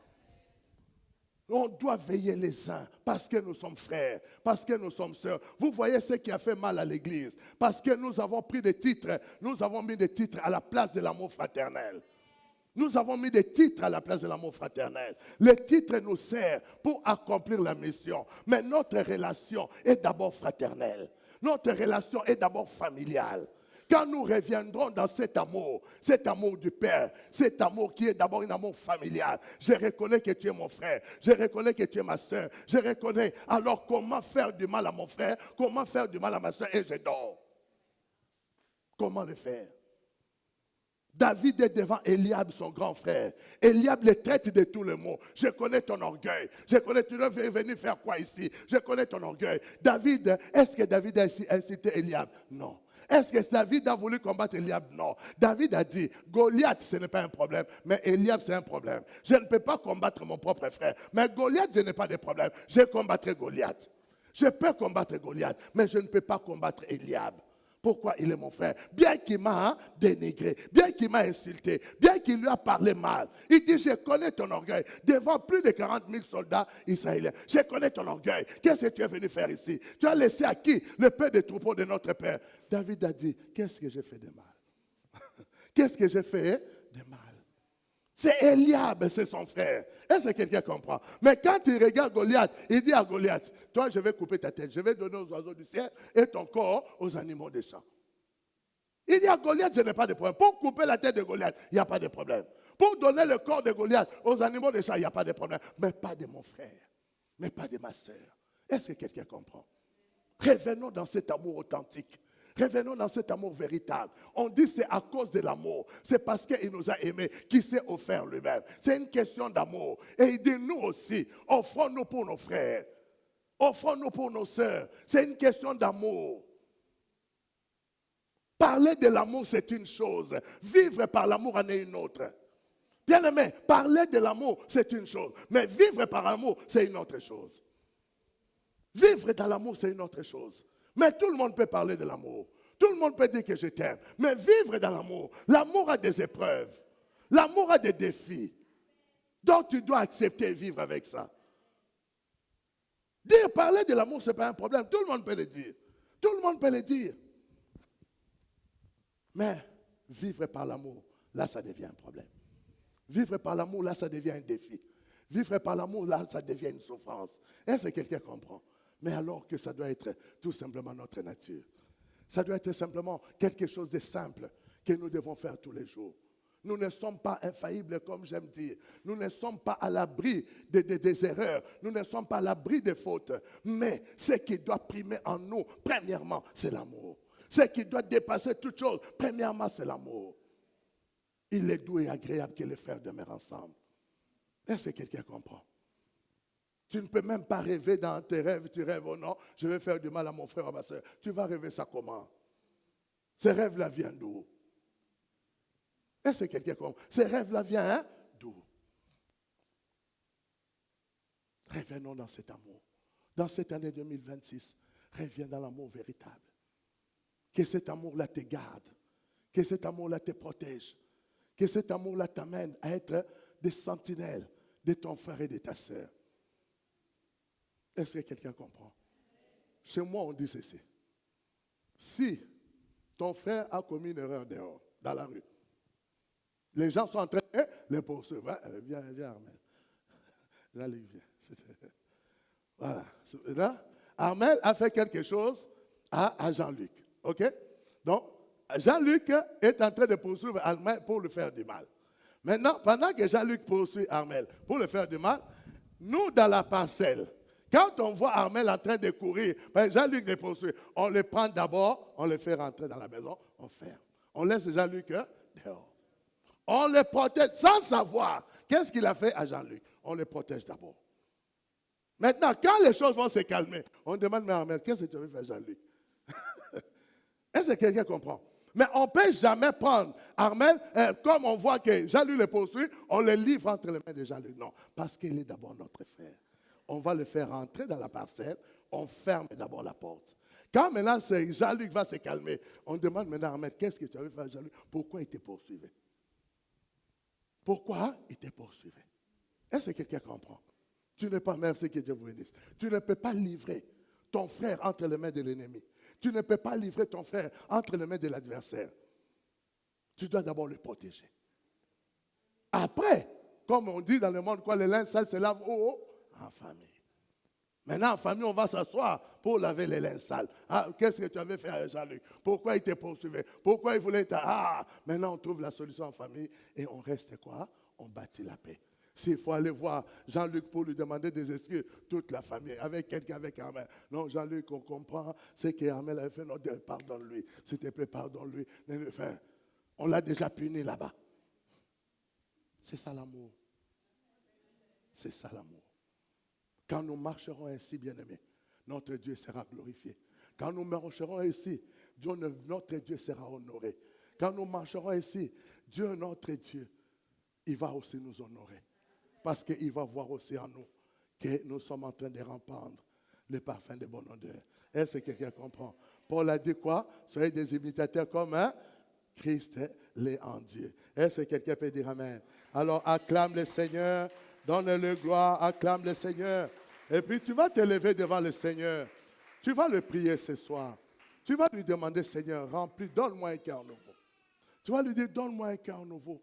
On doit veiller les uns parce que nous sommes frères, parce que nous sommes sœurs. Vous voyez ce qui a fait mal à l'Église. Parce que nous avons pris des titres, nous avons mis des titres à la place de l'amour fraternel. Nous avons mis des titres à la place de l'amour fraternel. Les titres nous servent pour accomplir la mission. Mais notre relation est d'abord fraternelle. Notre relation est d'abord familiale. Quand nous reviendrons dans cet amour du Père, cet amour qui est d'abord un amour familial, je reconnais que tu es mon frère, je reconnais que tu es ma soeur, je reconnais. Alors comment faire du mal à mon frère, comment faire du mal à ma soeur et je dors? Comment le faire? David est devant Eliab, son grand frère. Eliab le traite de tous les maux. Je connais ton orgueil. Je connais, tu es venu faire quoi ici? Je connais ton orgueil. David, est-ce que David a incité Eliab? Non. Est-ce que David a voulu combattre Eliab? Non. David a dit, Goliath, ce n'est pas un problème, mais Eliab, c'est un problème. Je ne peux pas combattre mon propre frère, mais Goliath, je n'ai pas de problème. Je combattrai Goliath. Je peux combattre Goliath, mais je ne peux pas combattre Eliab. Pourquoi il est mon frère? Bien qu'il m'a dénigré, bien qu'il m'a insulté, bien qu'il lui a parlé mal. Il dit, je connais ton orgueil. Devant plus de 40 000 soldats israéliens, je connais ton orgueil. Qu'est-ce que tu es venu faire ici? Tu as laissé à qui? Le père des troupeaux de notre père. David a dit, qu'est-ce que j'ai fait de mal? Qu'est-ce que j'ai fait de mal? C'est Eliab, c'est son frère. Est-ce que quelqu'un comprend? Mais quand il regarde Goliath, il dit à Goliath, toi je vais couper ta tête, je vais donner aux oiseaux du ciel et ton corps aux animaux des champs. Il dit à Goliath, je n'ai pas de problème. Pour couper la tête de Goliath, il n'y a pas de problème. Pour donner le corps de Goliath aux animaux des champs, il n'y a pas de problème. Mais pas de mon frère, mais pas de ma soeur. Est-ce que quelqu'un comprend? Revenons dans cet amour authentique. Revenons dans cet amour véritable. On dit c'est à cause de l'amour. C'est parce qu'il nous a aimés qu'il s'est offert lui-même. C'est une question d'amour. Et il dit nous aussi, offrons-nous pour nos frères. Offrons-nous pour nos sœurs. C'est une question d'amour. Parler de l'amour, c'est une chose. Vivre par l'amour en est une autre. Bien aimé, parler de l'amour, c'est une chose. Mais vivre par l'amour, c'est une autre chose. Vivre dans l'amour, c'est une autre chose. Mais tout le monde peut parler de l'amour. Tout le monde peut dire que je t'aime. Mais vivre dans l'amour, l'amour a des épreuves. L'amour a des défis. Donc tu dois accepter et vivre avec ça. Dire, parler de l'amour, ce n'est pas un problème. Tout le monde peut le dire. Tout le monde peut le dire. Mais vivre par l'amour, là, ça devient un problème. Vivre par l'amour, là, ça devient un défi. Vivre par l'amour, là, ça devient une souffrance. Est-ce que quelqu'un comprend? Mais alors que ça doit être tout simplement notre nature. Ça doit être simplement quelque chose de simple que nous devons faire tous les jours. Nous ne sommes pas infaillibles, comme j'aime dire. Nous ne sommes pas à l'abri des erreurs. Nous ne sommes pas à l'abri des fautes. Mais ce qui doit primer en nous, premièrement, c'est l'amour. Ce qui doit dépasser toute chose, premièrement, c'est l'amour. Il est doux et agréable que les frères demeurent ensemble. Est-ce que quelqu'un comprend? Tu ne peux même pas rêver dans tes rêves. Tu rêves, oh non, je vais faire du mal à mon frère ou à ma soeur. Tu vas rêver ça comment? Ces rêves-là viennent d'où? Est-ce que quelqu'un comprend? Ces rêves-là viennent d'où? Revenons dans cet amour. Dans cette année 2026, reviens dans l'amour véritable. Que cet amour-là te garde. Que cet amour-là te protège. Que cet amour-là t'amène à être des sentinelles de ton frère et de ta soeur. Est-ce que quelqu'un comprend? Chez moi, on dit ceci. Si ton frère a commis une erreur dehors, dans la rue, les gens sont en train de les poursuivre. Viens, Armel. Là, il vient. Voilà. Là, Armel a fait quelque chose à Jean-Luc. OK? Donc, Jean-Luc est en train de poursuivre Armel pour lui faire du mal. Maintenant, pendant que Jean-Luc poursuit Armel pour le faire du mal, nous, dans la parcelle, quand on voit Armel en train de courir, ben Jean-Luc les poursuit. On le prend d'abord, on le fait rentrer dans la maison, on ferme. On laisse Jean-Luc dehors. On le protège sans savoir. Qu'est-ce qu'il a fait à Jean-Luc? On le protège d'abord. Maintenant, quand les choses vont se calmer, on demande, mais Armel, qu'est-ce que tu veux faire, Jean-Luc? Est-ce que quelqu'un comprend? Mais on ne peut jamais prendre Armel, comme on voit que Jean-Luc le poursuit, on le livre entre les mains de Jean-Luc. Non, parce qu'il est d'abord notre frère. On va le faire rentrer dans la parcelle, on ferme d'abord la porte. Quand maintenant Jean-Luc va se calmer, on demande maintenant à Armel, qu'est-ce que tu avais fait, Jean-Luc? Pourquoi il te poursuivait? Pourquoi il te poursuivait? Est-ce que quelqu'un comprend? Tu n'es pas, merci que Dieu vous bénisse. Tu ne peux pas livrer ton frère entre les mains de l'ennemi. Tu ne peux pas livrer ton frère entre les mains de l'adversaire. Tu dois d'abord le protéger. Après, comme on dit dans le monde, quoi, les linge sales se lavent en famille. Maintenant, en famille, on va s'asseoir pour laver les linges sales. Ah, qu'est-ce que tu avais fait à Jean-Luc? Pourquoi il te poursuivait? Pourquoi il voulait te... Ah, maintenant, on trouve la solution en famille et on reste quoi? On bâtit la paix. S'il faut aller voir Jean-Luc pour lui demander des excuses, toute la famille, avec quelqu'un, avec Armel. Non, Jean-Luc, on comprend, c'est qu'Armel avait fait, non, pardonne-lui, s'il te plaît, pardonne-lui. Enfin, on l'a déjà puni là-bas. C'est ça l'amour. C'est ça l'amour. Quand nous marcherons ainsi, bien-aimés, notre Dieu sera glorifié. Quand nous marcherons ainsi, notre Dieu sera honoré. Quand nous marcherons ainsi, Dieu, notre Dieu, il va aussi nous honorer. Parce qu'il va voir aussi en nous que nous sommes en train de répandre le parfum de bonne odeur. Est-ce que quelqu'un comprend? Paul a dit quoi? Soyez des imitateurs comme Christ l'est en Dieu. Est-ce que quelqu'un peut dire Amen? Alors acclame le Seigneur, donne-le gloire, acclame le Seigneur. Et puis tu vas te lever devant le Seigneur. Tu vas le prier ce soir. Tu vas lui demander, Seigneur, remplis, donne-moi un cœur nouveau. Tu vas lui dire, donne-moi un cœur nouveau.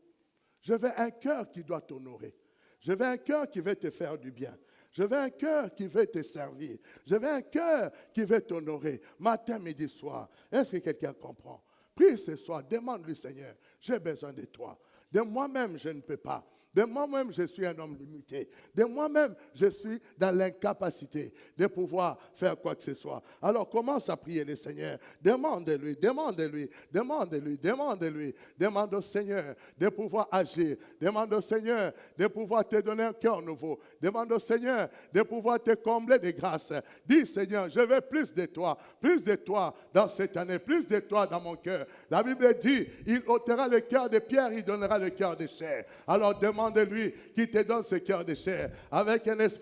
Je veux un cœur qui doit t'honorer. Je veux un cœur qui veut te faire du bien. Je veux un cœur qui veut te servir. Je veux un cœur qui veut t'honorer. Matin, midi, soir. Est-ce que quelqu'un comprend? Prie ce soir, demande-lui, Seigneur, j'ai besoin de toi. De moi-même, je ne peux pas. De moi-même, je suis un homme limité. De moi-même, je suis dans l'incapacité de pouvoir faire quoi que ce soit. Alors, commence à prier le Seigneur. Demande-lui, demande-lui, demande-lui, demande-lui. Demande au Seigneur de pouvoir agir. Demande au Seigneur de pouvoir te donner un cœur nouveau. Demande au Seigneur de pouvoir te combler de grâce. Dis, Seigneur, je veux plus de toi dans cette année, plus de toi dans mon cœur. La Bible dit, il ôtera le cœur de pierre, il donnera le cœur de chair. Alors, demande-lui qu'il te donne ce cœur de chair avec un esprit